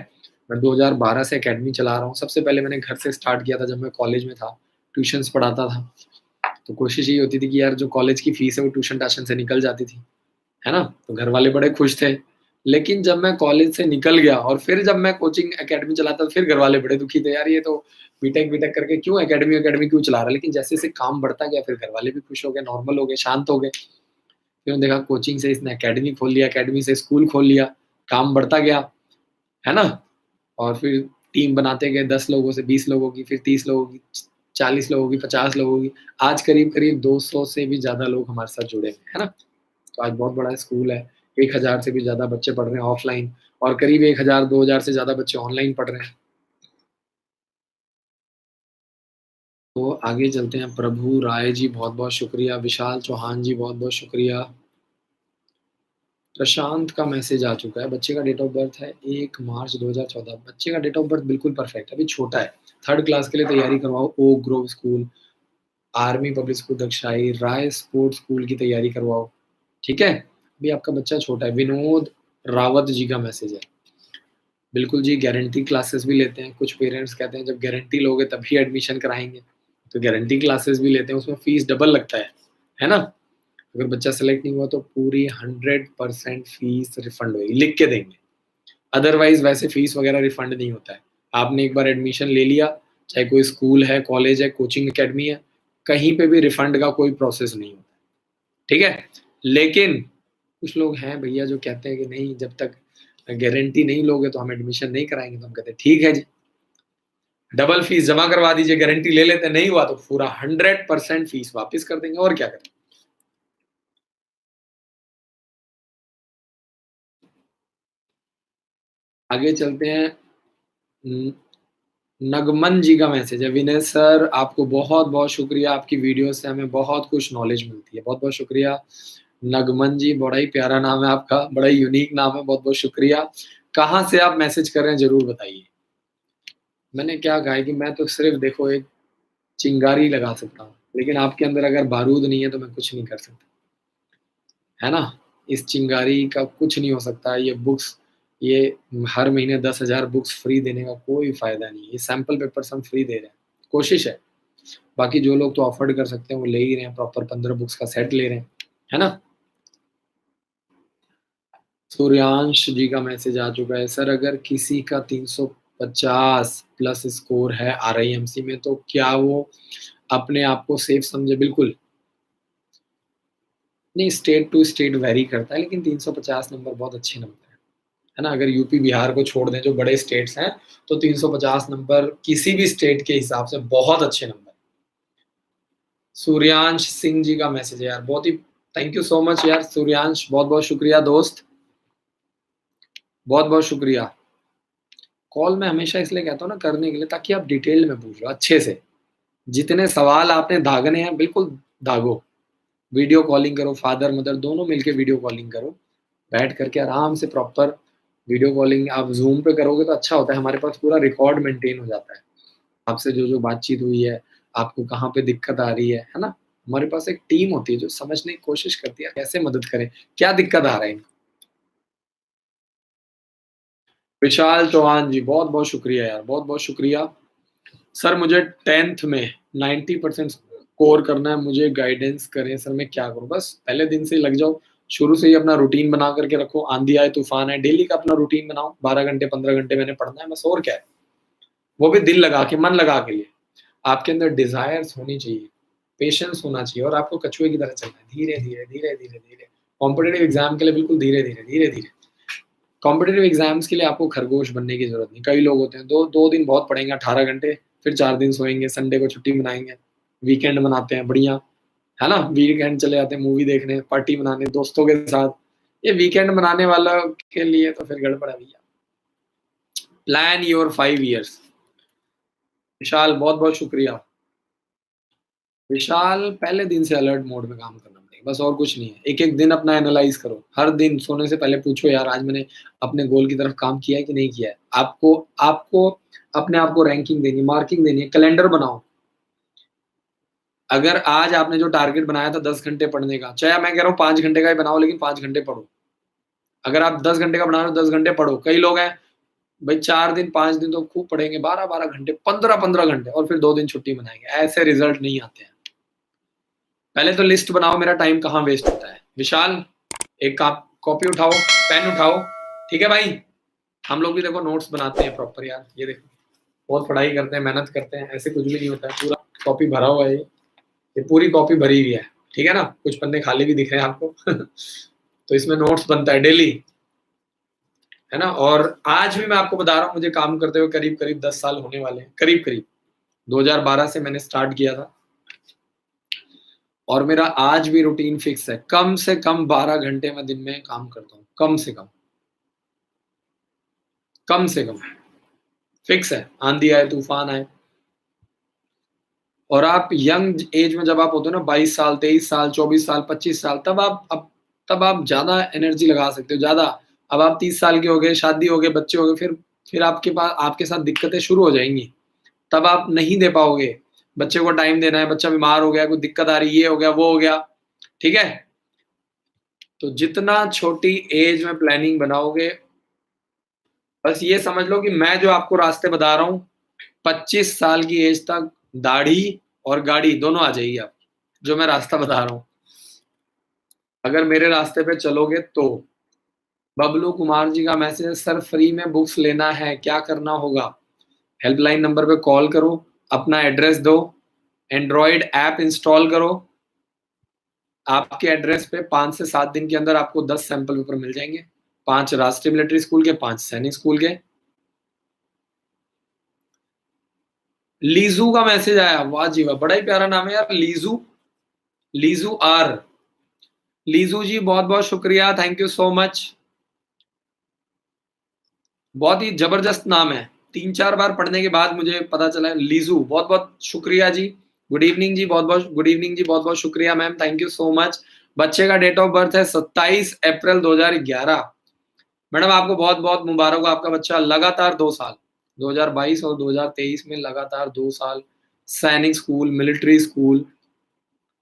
मैं 2012 से अकेडमी चला रहा हूँ, सबसे पहले मैंने घर से स्टार्ट किया था जब मैं कॉलेज में था, ट्यूशन्स पढ़ाता था। तो कोशिश यही होती थी कि यार जो कॉलेज की फ़ीस है वो ट्यूशन-टाशन से निकल जाती थी। है ना? तो घर वाले बड़े खुश थे। लेकिन जब मैं कॉलेज से निकल गया और फिर जब मैं कोचिंग अकेडमी चलाता फिर घर वाले बड़े दुखी थे, यार ये तो बीटेक वीटेक करके क्यों अकेडमी वकेडमी क्यों चला रहा है? लेकिन जैसे-जैसे काम बढ़ता गया फिर घर वाले भी खुश हो गए, नॉर्मल हो गए, शांत हो गए। फिर देखा कोचिंग से इसने अकेडमी खोल लिया, अकेडमी से स्कूल खोल लिया, काम बढ़ता गया, है ना? और फिर टीम बनाते गए 10 लोगों से 20 लोगों की, फिर 30 लोगों की, 40 लोगों की, 50 लोगों की। आज करीब-करीब 200 से भी ज़्यादा लोग हमारे साथ जुड़े हैं, है ना? तो आज बहुत बड़ा स्कूल है, 1000 से भी ज़्यादा बच्चे पढ़ रहे हैं ऑफ़लाइन, और करीब 1000-2000 से ज़्यादा बच्चे ऑनलाइन पढ़ रहे हैं। तो आगे चलते हैं, प्रभु राय जी बहुत-बहुत शुक्रिया, विशाल चौहान जी बहुत-बहुत शुक्रिया। प्रशांत का मैसेज आ चुका है, बच्चे का डेट ऑफ बर्थ है 1 मार्च 2014। बच्चे का डेट ऑफ बर्थ बिल्कुल परफेक्ट है, अभी छोटा है, 3rd क्लास के लिए तैयारी करवाओ, oak Grove school, army public school Dagshai, Rai sports school की तैयारी करवाओ, ठीक है? अभी आपका बच्चा छोटा है। विनोद रावत जी का मैसेज है। बिल्कुल जी, गारंटी क्लासेस भी लेते हैं। कुछ पेरेंट्स कहते हैं जब गारंटी लोगे तभी एडमिशन कराएँगे, तो गारंटी क्लासेस भी लेते हैं, उसमें फीस डबल लगता है ना? अगर बच्चा सेलेक्ट नहीं हुआ तो पूरी 100% फीस रिफंड होएगी, लिख के देंगे। अदरवाइज़ वैसे फीस वगैरह रिफंड नहीं होता है। आपने एक बार एडमिशन ले लिया, चाहे कोई स्कूल है, कॉलेज है, कोचिंग अकेडमी है, कहीं पे भी रिफंड का कोई प्रोसेस नहीं होता, ठीक है? लेकिन कुछ लोग हैं भैया जो कहते हैं कि नहीं, जब तक गारंटी नहीं लोगे तो हम एडमिशन नहीं कराएँगे। तो हम कहते हैं ठीक है जी, डबल फीस जमा करवा दीजिए, गारंटी ले लेते हैं, नहीं हुआ तो पूरा 100% फीस वापस कर देंगे, और क्या करें? आगे चलते हैं। उम, नगमन जी का मैसेज है, विनय सर आपको बहुत-बहुत शुक्रिया, आपकी वीडियो से हमें बहुत कुछ नॉलेज मिलती है। बहुत-बहुत शुक्रिया नगमन जी, बड़ा ही प्यारा नाम है आपका, बड़ा ही यूनिक नाम है, बहुत-बहुत शुक्रिया। कहाँ से आप मैसेज कर रहे हैं ज़रूर बताइए। मैंने क्या कहा है कि मैं तो सिर्फ़ देखो एक चिंगारी लगा सकता हूँ, लेकिन आपके अंदर अगर बारूद नहीं है तो मैं कुछ नहीं कर सकता, है ना? इस चिंगारी का कुछ नहीं हो सकता, ये बुक्स, ये हर महीने 10,000 बुक्स फ्री देने का कोई फ़ायदा नहीं है, ये सैंपल पेपर्स हम फ्री दे रहे हैं, कोशिश है। बाकी जो लोग तो अफ़ोर्ड कर सकते हैं वो ले ही रहे हैं, प्रॉपर 15 बुक्स का सेट ले रहे हैं, है ना? सूर्यांश जी का मैसेज आ चुका है, सर अगर किसी का 350 प्लस स्कोर है आरआईएमसी में तो क्या वो अपने आप को सेफ समझे? बिल्कुल। नहीं, स्टेट टू स्टेट वैरी करता है, लेकिन 350 नंबर बहुत अच्छे नंबर हैं, है ना? अगर यूपी, बिहार को छोड़ दें जो बड़े स्टेट्स हैं, तो 350 नंबर किसी भी स्टेट के हिसाब से बहुत अच्छे नंबर हैं। सूर्यांश सिंह जी का मैसेज है यार, बहुत ही थैंक यू सो मच यार सूर्यांश, बहुत-बहुत शुक्रिया दोस्त, बहुत-बहुत शुक्रिया। कॉल मैं हमेशा इसलिए कहता हूँ ना करने के लिए, ताकि आप डिटेल में पूछ लो अच्छे से। जितने सवाल आपने दागने हैं बिल्कुल दागो। वीडियो कॉलिंग करो, फादर मदर दोनों मिलके वीडियो कॉलिंग करो। बैठ करके आराम से प्रॉपर वीडियो कॉलिंग आप ज़ूम पे करोगे तो अच्छा होता है, हमारे पास पूरा रिकॉर्ड मेंटेन हो जाता है। आपसे जो-जो बातचीत हुई है, आपको कहाँ पे दिक्कत आ रही है ना? हमारे पास एक टीम होती है जो समझने की कोशिश करती है कैसे मदद करें, क्या दिक्कत आ रहा है इनको। विशाल चौहान जी, बहुत-बहुत शुक्रिया यार, बहुत-बहुत शुक्रिया। सर मुझे 10th में 90% स्कोर करना है, मुझे गाइडेंस करें सर, मैं क्या करूँ? बस पहले दिन से ही लग जाओ, शुरू से ही अपना रूटीन बना कर के रखो, आँधी आए, तूफ़ान आए, डेली का अपना रूटीन बनाओ, 12 घंटे, 15 घंटे मैंने पढ़ना है बस, और क्या है? वो भी दिल लगा के, मन लगा के लिए। आपके अंदर डिज़ायर्स होनी चाहिए, पेशेंस होना चाहिए और आपको कछुए की तरह चलना है, धीरे-धीरे, धीरे-धीरे, धीरे। कॉम्पिटिटिव एग्ज़ाम के लिए बिल्कुल धीरे-धीरे, धीरे-धीरे। कॉम्पिटिटिव एग्ज़ाम्स के लिए आपको खरगोश बनने की ज़रूरत नहीं। कई लोग होते हैं 2 दिन बहुत पढ़ेंगे 18 घंटे, फिर 4 दिन सोएँगे, संडे को छुट्टी मनाएँगे, वीकेंड मनाते हैं बढ़िया, है ना? वीकेंड चले जाते हैं मूवी देखने, पार्टी मनाने दोस्तों के साथ। ये वीकेंड मनाने वालों के लिए तो फिर गड़बड़ है भैया। Plan your 5 years. विशाल बहुत-बहुत शुक्रिया। विशाल पहले दिन से अलर्ट मोड में काम करना पड़ेगा, बस और कुछ नहीं है। एक-एक दिन अपना एनालाइज़ करो। हर दिन सोने से पहले पूछो यार आज मैंने अपने गोल की तरफ काम किया है कि नहीं किया है? आपको आपको अपने आप को रैंकिंग देनी है, मार्किंग देनी है, कैलेंडर बनाओ। अगर आज आपने जो टारगेट बनाया था 10 घंटे पढ़ने का, चाहे मैं कह रहा हूँ 5 घंटे का ही बनाओ लेकिन 5 घंटे पढ़ो। अगर आप 10 घंटे का बना रहे हो 10 घंटे पढ़ो। कई लोग हैं भई 4 दिन 5 दिन तो खूब पढ़ेंगे, 12-12 घंटे, 15-15 घंटे और फिर 2 दिन छुट्टी मनाएँगे। ऐसे रिज़ल्ट नहीं आते हैं। पहले तो लिस्ट बनाओ मेरा टाइम कहाँ वेस्ट होता है। विशाल एक कॉपी उठाओ, पेन उठाओ, ठीक है भाई? हम लोग भी देखो नोट्स बनाते हैं प्रॉपर यार, ये देखो। बहुत पढ़ाई करते हैं, मेहनत करते हैं, ऐसे कुछ भी नहीं होता है, पूरा कॉपी भरा हुआ है ये पूरी कॉपी भरी हुई है, ठीक है ना? कुछ पन्ने खाली भी दिख रहे हैं आपको। तो इसमें नोट्स बनता है डेली, है ना? और आज भी मैं आपको बता रहा हूँ मुझे काम करते हुए करीब-करीब 10 साल होने वाले हैं, करीब-करीब। 2012 से मैंने स्टार्ट किया था और मेरा आज भी रूटीन फिक्स है। कम से कम 12 घंटे मैं दिन में काम करता हूँ, कम से कम, कम से कम। फिक्स है, आंधी आए, तूफान आए। और आप यंग एज में जब आप होते हो ना 22 साल, 23 साल, 24 साल, 25 साल तब आप ज़्यादा एनर्जी लगा सकते हो, ज़्यादा। अब आप 30 साल के हो गए, शादी हो गई, बच्चे हो गए, फिर आपके पास आपके साथ दिक्कतें शुरू हो जाएँगी। तब आप नहीं दे पाओगे। बच्चे को टाइम देना है, बच्चा बीमार हो गया, कोई दिक्कत आ रही, ये हो गया, वो हो गया, ठीक है? तो जितना छोटी एज में प्लानिंग बनाओगे, बस ये समझ लो कि मैं जो आपको रास्ते बता रहा हूँ, 25 साल की एज तक दाढ़ी और गाड़ी दोनों आ जाएगी आप, जो मैं रास्ता बता रहा हूँ। अगर मेरे रास्ते पे चलोगे तो। बबलू कुमार जी का मैसेज है, सर फ्री में बुक्स लेना है, क्या करना होगा? हेल्पलाइन नंबर पे कॉल करो, अपना एड्रेस दो, एंड्रॉयड ऐप इंस्टॉल करो। आपके एड्रेस पे 5 से 7 दिन के अंदर आपको 10 सैंपल पेपर मिल जाएंगे, 5 राष्ट्रीय मिलिट्री स्कूल के, 5 सैनिक स्कूल के। लीजू का मैसेज आया, वाह जी वाह, बड़ा ही प्यारा नाम है यार, लीजू। लीजू आर। लीजू जी बहुत बहुत शुक्रिया, थैंक यू सो मच। बहुत ही जबरदस्त नाम है, 3-4 बार पढ़ने के बाद मुझे पता चला। लीजू, बहुत बहुत शुक्रिया जी। गुड इवनिंग जी, बहुत बहुत गुड इवनिंग जी, बहुत बहुत शुक्रिया ma'am, thank you so much. बच्चे का डेट ऑफ बर्थ है 27 अप्रैल 2011। मैडम आपको बहुत बहुत मुबारक हो, आपका बच्चा लगातार 2 साल 2022 और 2023 में लगातार 2 साल Sainik school, military school,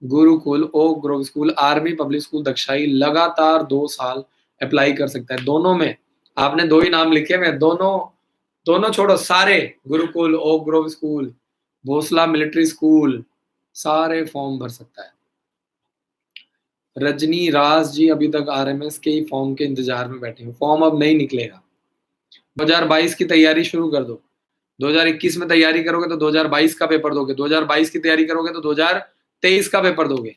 Gurukul, okay Grove school, army public school Dagshai लगातार 2 साल अप्लाई कर सकता है। दोनों में आपने 2 ही नाम लिखे हुए, दोनों छोड़ो, सारे Gurukul, okay Grove school, Bhonsala military school, सारे फॉर्म भर सकता है। रजनी राज जी अभी तक आरएमएस के ही फॉर्म के इंतजार में बैठे हैं, फॉर्म अब नहीं निकलेगा। 2022 की तैयारी शुरू कर दो। 2021 में तैयारी करोगे तो 2022 का पेपर दोगे, 2022 की तैयारी करोगे तो 2023 का पेपर दोगे।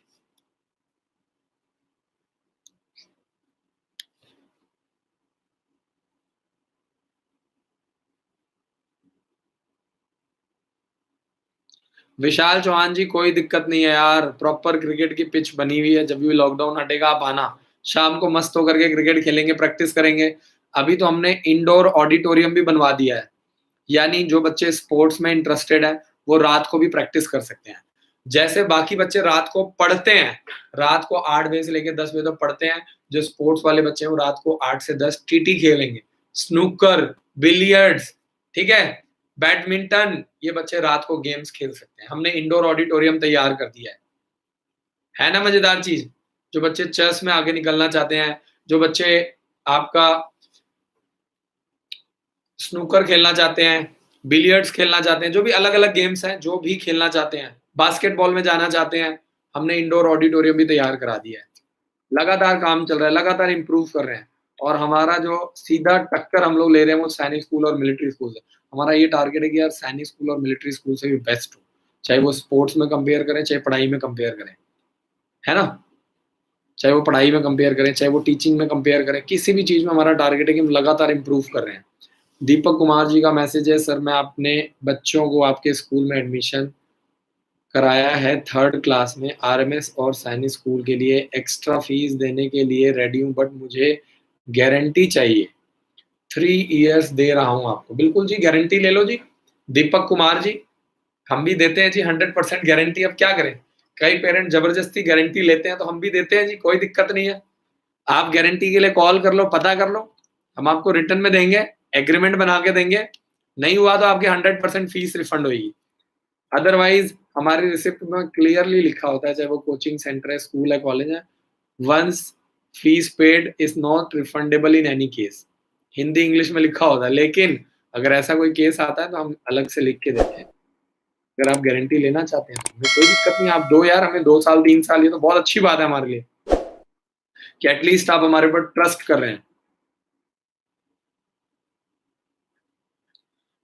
विशाल चौहान जी कोई दिक्कत नहीं है यार, प्रॉपर क्रिकेट की पिच बनी हुई है, जब भी लॉकडाउन हटेगा आप आना, शाम को मस्त होकर के क्रिकेट खेलेंगे, प्रैक्टिस करेंगे। अभी तो हमने इंडोर ऑडिटोरियम भी बनवा दिया है, यानी जो बच्चे स्पोर्ट्स में इंटरेस्टेड है वो रात को भी प्रैक्टिस कर सकते हैं। जैसे बाकी बच्चे रात को पढ़ते हैं, रात को 8 बजे से लेकर 10 बजे तक पढ़ते हैं, जो स्पोर्ट्स वाले बच्चे हैं वो रात को 8 से 10 टीटी खेलेंगे, स्नूकर, बिलियर्ड्स, ठीक है, बैडमिंटन, ये बच्चे रात को गेम्स खेल सकते हैं। हमने इंडोर ऑडिटोरियम तैयार कर दिया है ना मजेदार चीज? जो बच्चे चेस में आगे निकलना चाहते हैं, जो बच्चे आपका स्नूकर खेलना चाहते हैं, बिलियर्ड्स खेलना चाहते हैं, जो भी अलग अलग गेम्स हैं, जो भी खेलना चाहते हैं, बास्केटबॉल में जाना चाहते हैं, हमने इंडोर ऑडिटोरियम भी तैयार करा दिया है। लगातार काम चल रहा है, लगातार इंप्रूव कर रहे हैं, और हमारा जो सीधा टक्कर हम लोग ले रहे हैं वो सैनिक स्कूल और मिलिट्री स्कूल से। हमारा ये टारगेट है कि यार सैनिक स्कूल और मिलिट्री स्कूल से भी बेस्ट हो, चाहे वो स्पोर्ट्स में कंपेयर करें, चाहे पढ़ाई में कंपेयर करें, है ना? चाहे वो पढ़ाई में कंपेयर करें, चाहे वो टीचिंग में कंपेयर करें, किसी भी चीज में हमारा टारगेट है कि हम लगातार इंप्रूव कर रहे हैं। दीपक कुमार जी का मैसेज है, सर मैं अपने बच्चों को आपके स्कूल में एडमिशन कराया है 3rd क्लास में, आरएमएस और सैनिक स्कूल के लिए एक्स्ट्रा फीस देने के लिए रेडी हूँ, बट मुझे गारंटी चाहिए। 3 इयर्स दे रहा हूँ आपको। बिल्कुल जी, गारंटी ले लो जी दीपक कुमार जी, हम भी देते हैं जी 100% गारंटी। अब क्या करें, कई पेरेंट जबरदस्ती गारंटी लेते हैं तो हम भी देते हैं जी, कोई दिक्कत नहीं है। आप गारंटी के लिए कॉल कर लो, पता कर लो, हम आपको रिटर्न में देंगे, एग्रीमेंट बना के देंगे, नहीं हुआ तो आपकी 100% फीस रिफंड होगी। अदरवाइज हमारी रिसिप्ट में क्लियरली लिखा होता है, चाहे वो कोचिंग सेंटर है, स्कूल है, कॉलेज है, once fees paid is not refundable in any case. Hindi English में लिखा होता है, लेकिन अगर ऐसा कोई केस आता है तो हम अलग से लिख के देते हैं। अगर आप गारंटी लेना चाहते हैं तो हमें कोई दिक्कत नहीं, आप दो यार, हमें 2 साल 3 साल, ये तो बहुत अच्छी बात है हमारे लिए कि एटलीस्ट आप हमारे ऊपर ट्रस्ट कर रहे हैं।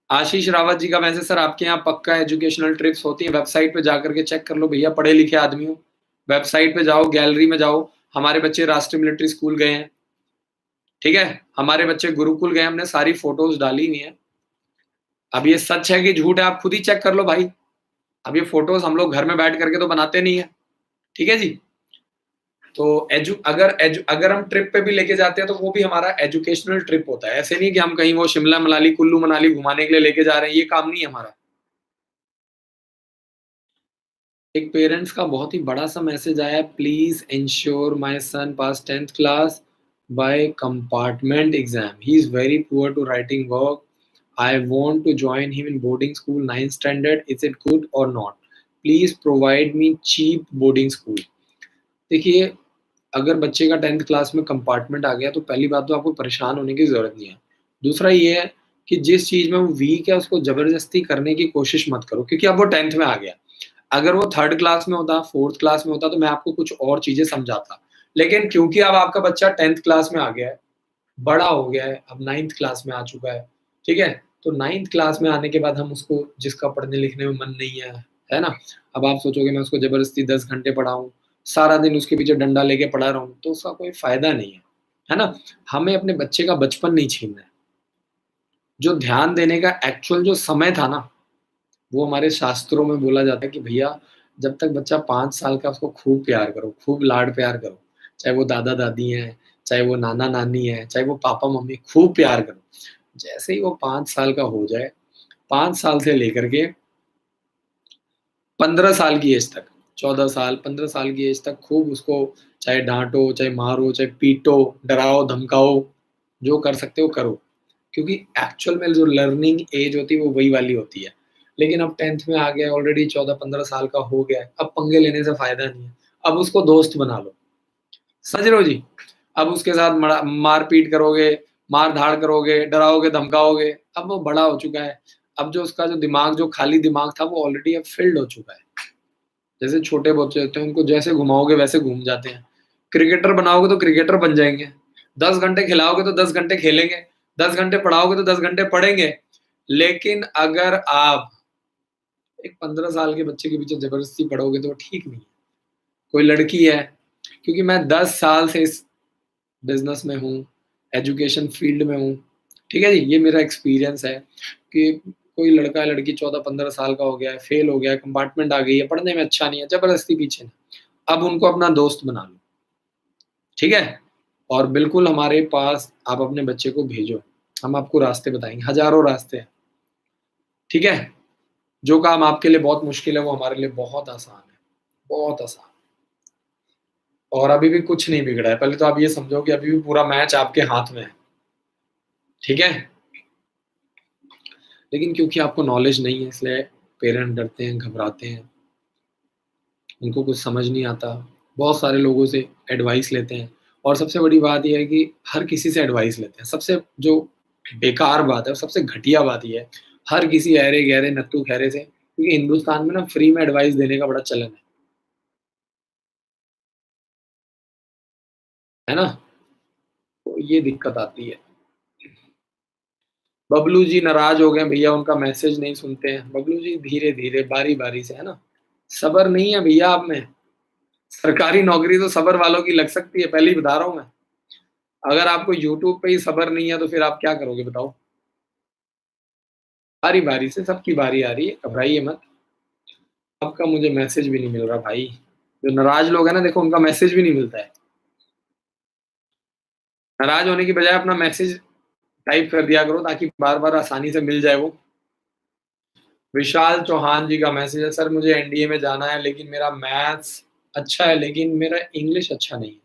आशीष रावत जी का मैसेज, सर आपके यहाँ पक्का एजुकेशनल ट्रिप्स होती है? वेबसाइट पे जाकर के चेक कर लो भैया, पढ़े लिखे आदमी हो, वेबसाइट पे जाओ, गैलरी में जाओ, हमारे बच्चे राष्ट्रीय मिलिट्री स्कूल गए हैं, ठीक है, हमारे बच्चे गुरुकुल गए, हमने सारी फोटोज डाली हुई है। अब ये सच है कि झूठ है आप खुद ही चेक कर लो भाई, अब ये फोटोज हम लोग घर में बैठ करके तो बनाते नहीं है, ठीक है जी। तो अगर हम ट्रिप पे भी लेके जाते हैं तो वो भी हमारा एजुकेशनल ट्रिप होता है, ऐसे नहीं कि हम कहीं वो शिमला मनाली कुल्लू मनाली घुमाने के लिए लेके जा रहे हैं, ये काम नहीं है हमारा। एक पेरेंट्स का बहुत ही बड़ा सा मैसेज आया है, please ensure my son pass 10th class by compartment exam, he is very poor to writing work, I want to join him in boarding school 9th standard, is it good or not? Please provide me cheap boarding school. देखिए, अगर बच्चे का 10th class में compartment आ गया तो पहली बात तो आपको परेशान होने की ज़रूरत नहीं है। दूसरा ये है कि जिस चीज़ में वो वीक है उसको ज़बरदस्ती करने की कोशिश मत करो, क्योंकि अब वो 10th में आ गया। अगर वो 3rd क्लास में होता, 4th क्लास में होता तो मैं आपको कुछ और चीज़ें समझाता। लेकिन क्योंकि अब आपका बच्चा 10th क्लास में आ गया है, बड़ा हो गया है, अब 9th क्लास में आ चुका है, ठीक है? तो 9th क्लास में आने के बाद हम उसको, जिसका पढ़ने-लिखने में मन नहीं है ना? अब आप सोचोगे मैं उसको ज़बरदस्ती 10 घंटे पढ़ाऊँ, सारा दिन उसके पीछे डंडा लेके पड़ा रहूँ, तो उसका कोई फ़ायदा नहीं है ना? हमें अपने बच्चे का बचपन नहीं छीनना है। जो ध्यान देने का एक्चुअल जो समय था ना, वो हमारे शास्त्रों में बोला जाता है कि भैया, जब तक बच्चा 5 साल का उसको खूब प्यार करो, खूब लाड-प्यार करो। चाहे वो दादा-दादी हैं, चाहे वो नाना-नानी हैं, चाहे वो पापा-मम्मी, खूब प्यार करो। जैसे ही वो 5 साल का हो जाए, 5 साल से लेकर के 15 साल की एज तक, 14 साल, 15 साल की एज तक खूब उसको चाहे डाँटो, चाहे मारो, चाहे पीटो, डराओ, धमकाओ, जो कर सकते हो करो। क्योंकि एक्चुअल में जो लर्निंग एज होती है वो वही वाली होती है। लेकिन अब 10th में आ गया, ऑलरेडी 14-15 साल का हो गया है, अब पंगे लेने से फ़ायदा नहीं है। अब उसको दोस्त बना लो। समझ रहे हो जी? अब उसके साथ मड़ा मार-पीट करोगे, मार-धाड़ करोगे, डराओगे, धमकाओगे, अब वो बड़ा हो चुका है। अब जो उसका जो दिमाग, जो खाली दिमाग था, वो ऑलरेडी अब फ़िल्ड हो चुका है। जैसे छोटे बच्चे होते हैं, उनको जैसे घुमाओगे वैसे घूम जाते हैं। क्रिकेटर बनाओगे तो क्रिकेटर बन जाएँगे। 10 घंटे खिलाओगे तो 10 घंटे खेलेंगे, 10 घंटे पढ़ाओगे तो 10 घंटे पढ़ेंगे। लेकिन अगर आप एक 15 साल के बच्चे के पीछे ज़बरदस्ती पढ़ोगे तो वो ठीक नहीं है। कोई लड़की है, क्योंकि मैं 10 साल से इस बिज़नेस में हूँ, एजुकेशन फ़ील्ड में हूँ, ठीक है जी? ये मेरा एक्सपीरियंस है कि कोई लड़का-लड़की 14-15 साल का हो गया है, फ़ेल हो गया है, कंपार्टमेंट आ गई है, पढ़ने में अच्छा नहीं है, ज़बरदस्ती पीछे ना, अब उनको अपना दोस्त बना लो, ठीक है? और बिल्कुल हमारे पास आप अपने बच्चे को भेजो, हम आपको रास्ते बताएँगे, हज़ारों रास्ते हैं, ठीक है? जो काम आपके लिए बहुत मुश्किल है, वो हमारे लिए बहुत आसान है, बहुत आसान। और अभी भी कुछ नहीं बिगड़ा है, पहले तो आप ये समझो कि अभी भी पूरा मैच आपके हाथ में है, ठीक है? लेकिन क्योंकि आपको नॉलेज नहीं है, इसलिए पेरेंट डरते हैं, घबराते हैं, उनको कुछ समझ नहीं आता, बहुत सारे लोगों से एडवाइस लेते हैं और सबसे बड़ी बात ये है कि हर किसी से एडवाइस लेते हैं। सबसे जो बेकार बात है और सबसे घटिया बात ये है, हर किसी ऐरे-गहरे, नत्थू-खैरे से, क्योंकि हिंदुस्तान में ना फ्री में एडवाइस देने का बड़ा चलन है ना? तो ये दिक्कत आती है। बबलू जी नाराज़ हो गए हैं भैया, उनका मैसेज नहीं सुनते हैं। बबलू जी धीरे-धीरे, बारी-बारी से, है ना? सब्र नहीं है भैया आप में। सरकारी नौकरी तो सब्र वालों की लग सकती है, पहले ही बता रहा हूँ मैं। अगर आपको यूट्यूब पे ही सब्र नहीं है, तो फिर आप क्या करोगे बताओ? बारी-बारी से सबकी बारी आ रही है, घबराइए मत। आपका मुझे मैसेज भी नहीं मिल रहा भाई। जो नाराज़ लोग हैं ना, देखो उनका मैसेज भी नहीं मिलता है। नाराज़ होने की बजाय अपना मैसेज टाइप कर दिया करो ताकि बार-बार आसानी से मिल जाए वो। विशाल चौहान जी का मैसेज है, सर मुझे एनडीए में जाना है लेकिन मेरा मैथ्स अच्छा है लेकिन मेरा इंग्लिश अच्छा नहीं है।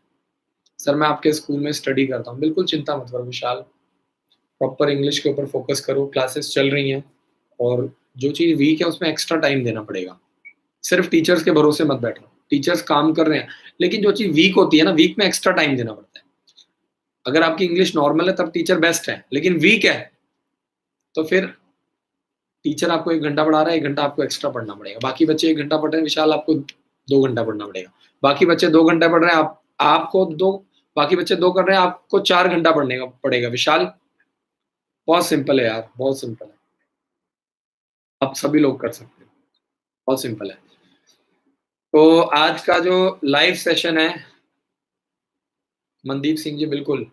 सर मैं आपके स्कूल में स्टडी करता हूँ। बिल्कुल चिंता मत करो विशाल, प्रॉपर इंग्लिश के ऊपर फ़ोकस करो, क्लासेस चल रही हैं और जो चीज़ वीक है उसमें एक्स्ट्रा टाइम देना पड़ेगा। सिर्फ़ टीचर्स के भरोसे मत बैठो। टीचर्स काम कर रहे हैं, लेकिन जो चीज़ वीक होती है ना, वीक में एक्स्ट्रा टाइम देना पड़ता है। अगर आपकी इंग्लिश नॉर्मल है तब टीचर बेस्ट है, लेकिन वीक है, तो फिर टीचर आपको 1 घंटा पढ़ा रहा है, 1 घंटा आपको एक्स्ट्रा पढ़ना पड़ेगा। बाकी बच्चे 1 घंटा पढ़ रहे हैं, विशाल आपको 2 घंटा पढ़ना पड़ेगा। बाकी बच्चे 2 घंटा पढ़ रहे हैं, आपको 2, बाकी बच्चे 2 कर रहे हैं, आपको 4 घंटा पढ़ने का पड़ेगा। विशाल बहुत सिंपल है यार, बहुत सिंपल है। आप सभी लोग कर सकते हो, बहुत सिंपल है। तो आज का जो लाइव सेशन है, मनदीप सिंह जी बिल्कुल,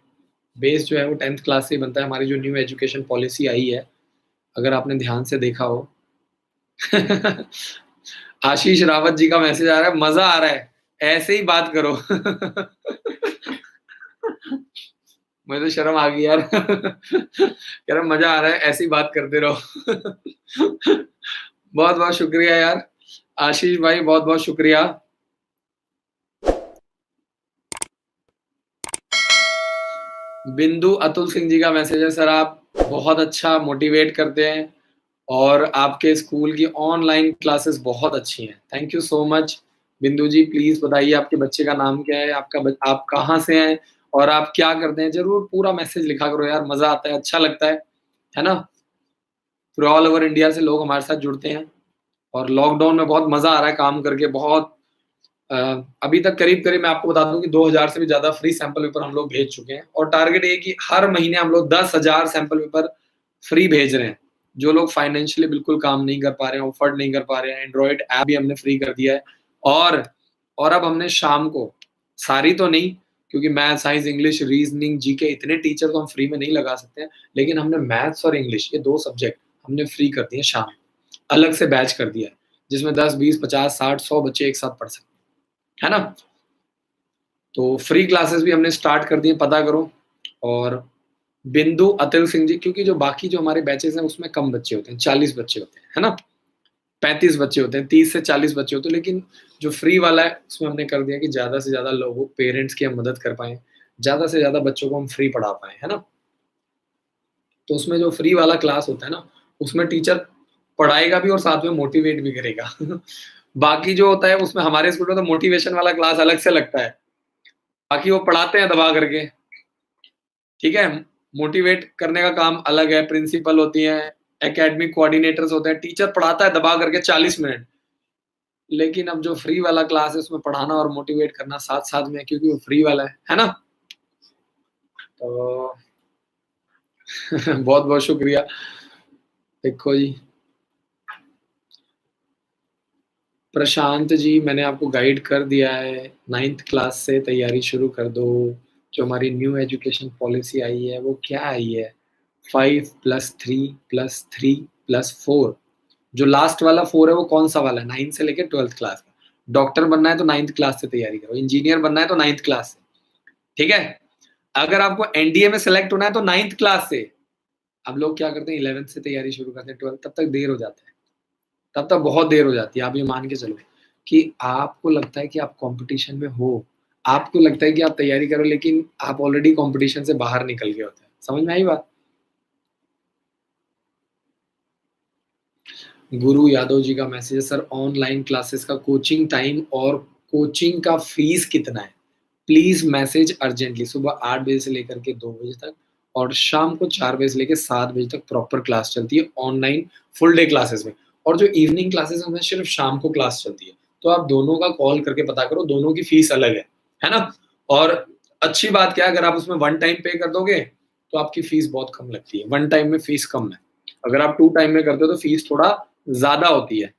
बेस जो है वो 10th क्लास से ही बनता है। हमारी जो न्यू एजुकेशन पॉलिसी आई है, अगर आपने ध्यान से देखा हो आशीष रावत जी का मैसेज आ रहा है, मज़ा आ रहा है, ऐसे ही बात करो। मुझे तो शर्म आ गई यार। कह रहा मज़ा आ रहा है, ऐसे ही बात करते रहो। बहुत-बहुत शुक्रिया यार, आशीष भाई बहुत-बहुत शुक्रिया। बिंदु अतुल सिंह जी का मैसेज है, सर आप बहुत अच्छा मोटिवेट करते हैं और आपके स्कूल की ऑनलाइन क्लासेस बहुत अच्छी हैं। Thank you so much. बिंदु जी प्लीज़ बताइए आपके बच्चे का नाम क्या है? आप कहाँ से हैं और आप क्या करते हैं? ज़रूर पूरा मैसेज लिखा करो यार, मज़ा आता है, अच्छा लगता है ना? पूरे ऑल ओवर इंडिया से लोग हमारे साथ जुड़ते हैं और लॉकडाउन में बहुत मज़ा आ रहा है काम करके, बहुत अ, अभी तक करीब-करीब मैं आपको बता दूँ कि 2000 से भी ज़्यादा फ्री सैंपल पेपर हम लोग भेज चुके हैं और टारगेट ये है कि हर महीने हम लोग 10,000 सैंपल पेपर फ्री भेज रहे हैं। जो लोग फाइनेंशियली बिल्कुल काम नहीं कर पा रहे हैं, अफ़ोर्ड नहीं कर पा रहे हैं, एंड्रॉयड ऐप भी हमने फ्री कर दिया है और और अब हमने शाम को, सारी तो नहीं क्योंकि math, science, English, reasoning, GK इतने टीचर तो हम फ्री में नहीं लगा सकते हैं, लेकिन हमने मैथ्स और इंग्लिश ये 2 सब्जेक्ट हमने फ्री कर दिए शाम, अलग से बैच कर दिया है, जिसमें 10, 20, 50, 60, 100 बच्चे एक साथ पढ़ सकते हैं, है ना? तो फ्री क्लासेस भी हमने स्टार्ट कर दिए, पता करो। और बिंदु अतिल सिंह जी, क्योंकि जो बाकी जो हमारे बैचेज़ हैं उसमें कम बच्चे होते हैं, 40 बच्चे होते हैं, है ना? 35 बच्चे होते हैं, 30 से 40 बच्चे होते हैं, लेकिन जो फ्री वाला है उसमें हमने कर दिया कि ज़्यादा से ज़्यादा लोगों पेरेंट्स की हम मदद कर पाएँ, ज़्यादा से ज़्यादा बच्चों को हम फ्री पढ़ा पाएँ, है ना? तो उसमें जो फ्री वाला क्लास होता है ना, उसमें टीचर पढ़ाएगा भी और साथ में मोटिवेट भी करेगा। बाकी जो होता है उसमें हमारे स्कूल में तो मोटिवेशन वाला क्लास अलग से लगता है, बाकी वो पढ़ाते हैं दबा करके। ठीक है? मोटिवेट करने का काम अलग है, प्रिंसिपल होती हैं, एकेडमिक कोऑर्डिनेटर्स होते हैं, टीचर पढ़ाता है दबा करके 40 मिनट। लेकिन अब जो फ्री वाला क्लास है उसमें पढ़ाना और मोटिवेट करना साथ-साथ में है क्योंकि वो फ्री वाला है ना? तो बहुत-बहुत शुक्रिया। देखो जी, प्रशांत जी मैंने आपको गाइड कर दिया है, 9th क्लास से तैयारी शुरू कर दो। जो हमारी न्यू एजुकेशन पॉलिसी आई है वो क्या आई है? 5+3+3+4 जो लास्ट वाला 4 है वो कौन-सा वाला है? 9 से लेके 12th क्लास का। डॉक्टर बनना है तो 9th क्लास से तैयारी करो, इंजीनियर बनना है तो 9th क्लास से, ठीक है? अगर आपको एनडीए में सेलेक्ट होना है तो 9th क्लास से। अब लोग क्या करते हैं 11th से तैयारी शुरू करते हैं, 12th तब तक देर हो जाता है, तब तक बहुत देर हो जाती है। आप ये मान के चलो कि आपको लगता है कि आप कॉम्पिटिशन में हो, आपको लगता है कि आप तैयारी करो लेकिन आप ऑलरेडी कॉम्पिटिशन से बाहर निकल गए होते हैं। समझ में आई बात? गुरु यादव जी का मैसेज है, सर ऑनलाइन क्लासेस का कोचिंग टाइम और कोचिंग का फीस कितना है? Please message urgently. सुबह 8 बजे से लेकर के 2 बजे तक और शाम को 4 बजे से लेके 7 बजे तक प्रॉपर क्लास चलती है ऑनलाइन फुल डे क्लासेस में। और जो इवनिंग क्लासेस हैं उसमें सिर्फ़ शाम को क्लास चलती है। तो आप दोनों का कॉल करके पता करो, दोनों की फीस अलग है ना? और अच्छी बात क्या है अगर आप उसमें वन टाइम पे कर दोगे, तो आपकी फीस बहुत कम लगती है। वन टाइम में फीस कम है। अगर आप 2 टाइम में करते हो तो फीस थोड़ा ज़्यादा होती है।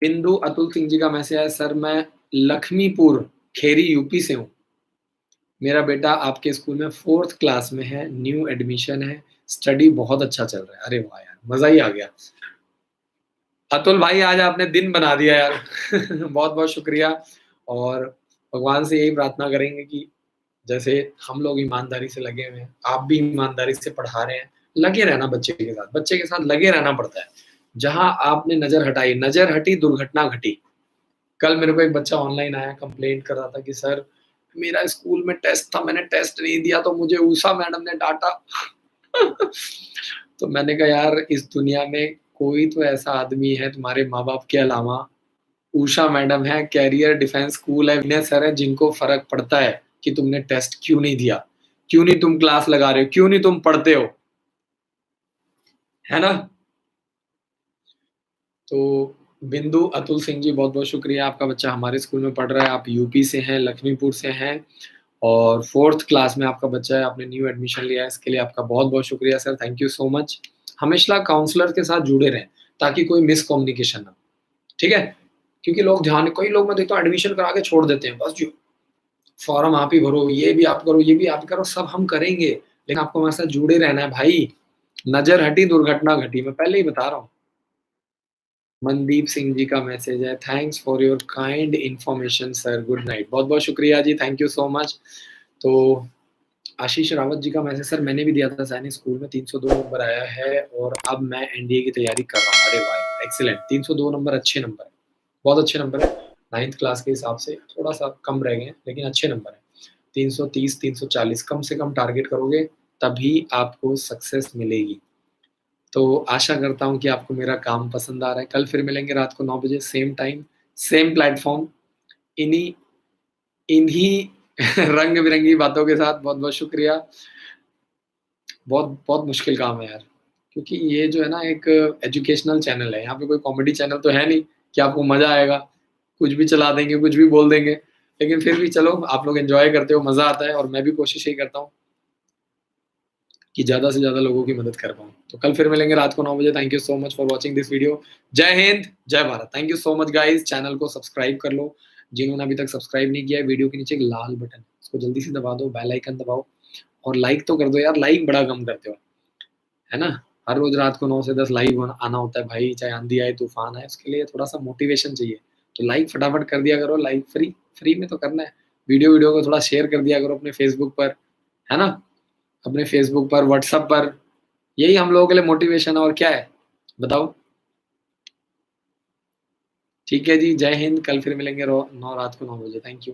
बिंदु अतुल सिंह जी का मैसेज है, सर मैं लक्ष्मीपुर, खेरी यूपी से हूँ। मेरा बेटा आपके स्कूल में 4th क्लास में है, न्यू एडमिशन है, स्टडी बहुत अच्छा चल रहा है। अरे वाह यार! मज़ा ही आ गया। अतुल भाई आज आपने दिन बना दिया यार। बहुत-बहुत शुक्रिया और भगवान से यही प्रार्थना करेंगे कि जैसे हम लोग ईमानदारी से लगे हुए हैं, आप भी ईमानदारी से पढ़ा रहे हैं, लगे रहना बच्चे के साथ लगे रहना पड़ता है। जहाँ आपने नज़र हटाई, नज़र हटी दुर्घटना घटी। कल मेरे को एक बच्चा ऑनलाइन आया कंप्लेंट कर रहा था कि सर मेरा स्कूल में टेस्ट था, मैंने टेस्ट नहीं दिया तो मुझे उषा मैडम ने डाँटा। तो मैंने कहा यार इस दुनिया में कोई तो ऐसा आदमी है तुम्हारे माँ-बाप के अलावा, उषा मैडम है, कैरियर डिफेंस स्कूल है, विनय सर है जिनको फ़र्क पड़ता है कि तुमने टेस्ट क्यों नहीं दिया? क्यों नहीं तुम क्लास लगा रहे हो? क्यों नहीं तुम पढ़ते हो? है ना? तो बिंदु अतुल सिंह जी बहुत-बहुत शुक्रिया, आपका बच्चा हमारे स्कूल में पढ़ रहा है, आप यूपी से हैं, लखीमपुर से हैं और 4th क्लास में आपका बच्चा है, आपने न्यू एडमिशन लिया है, इसके लिए आपका बहुत-बहुत शुक्रिया sir, thank you so much. हमेशा काउंसलर के साथ जुड़े रहें, ताकि कोई मिसकम्युनिकेशन ना हो, ठीक है? क्योंकि लोग ध्यान कई लोग मैं देखता हूँ एडमिशन करा के छोड़ देते हैं, बस जो फॉर्म आप ही भरो, ये भी आप करो, ये भी आप करो, सब हम करेंगे, लेकिन आपको हमारे साथ जुड़े रहना है भाई। नज़र हटी, दुर्घटना घटी, मैं पहले ही बता रहा हूँ। मनदीप सिंह जी का मैसेज है, thanks for your kind information sir, good night. बहुत-बहुत शुक्रिया जी, थैंक यू सो मच। तो आशीष रावत जी का मैसेज, सर मैंने भी दिया था सैनिक स्कूल में 302 नंबर आया है और अब मैं एनडीए की तैयारी कर रहा हूँ। अरे वाह! एक्सीलेंट 302 नंबर अच्छे नंबर हैं, बहुत अच्छे नंबर हैं। 9th क्लास के हिसाब से थोड़ा-सा कम रह गए हैं, लेकिन अच्छे नंबर हैं। 330, 340 कम से कम टारगेट करोगे, तभी आपको सक्सेस मिलेगी। तो आशा करता हूँ कि आपको मेरा काम पसंद आ रहा है। कल फिर मिलेंगे रात को 9 बजे सेम टाइम, सेम प्लेटफ़ॉर्म, इन्हीं इन्हीं रंग-बिरंगी बातों के साथ। बहुत-बहुत शुक्रिया। बहुत बहुत मुश्किल काम है यार, क्योंकि ये जो है ना एक एजुकेशनल चैनल है, यहाँ पे कोई कॉमेडी चैनल तो है नहीं कि आपको मज़ा आएगा, कुछ भी चला देंगे, कुछ भी बोल देंगे। लेकिन फिर भी चलो आप लोग एन्जॉय करते हो, मज़ा आता है और मैं भी कोशिश यही करता हूँ कि ज़्यादा से ज़्यादा लोगों की मदद कर पाऊँ। तो कल फिर मिलेंगे रात को 9 बजे। Thank you so much for watching this video. जय हिंद, जय Bharat. Thank you so much guys. Channel को सब्सक्राइब कर लो, जिन्होंने अभी तक सब्सक्राइब नहीं किया है, वीडियो के नीचे एक लाल बटन है, उसको जल्दी से दबा दो, बेल आइकन दबाओ और लाइक तो कर दो यार, लाइक बड़ा कम करते हो, है ना? हर रोज़ रात को 9 से 10 लाइव आना होता है भाई, चाहे आँधी आए, तूफ़ान आए, उसके लिए थोड़ा-सा मोटिवेशन चाहिए। तो लाइक फटाफट कर दिया करो, लाइक फ्री में तो करना है। वीडियो को थोड़ा शेयर कर दिया करो अपने फ़ेसबुक पर, है ना? अपने फ़ेसबुक पर, व्हाट्सएप पर, यही हम लोगों के लिए मोटिवेशन है और क्या है? बताओ? ठीक है जी, जय हिंद, कल फिर मिलेंगे 9 रात को 9 बजे। Thank you.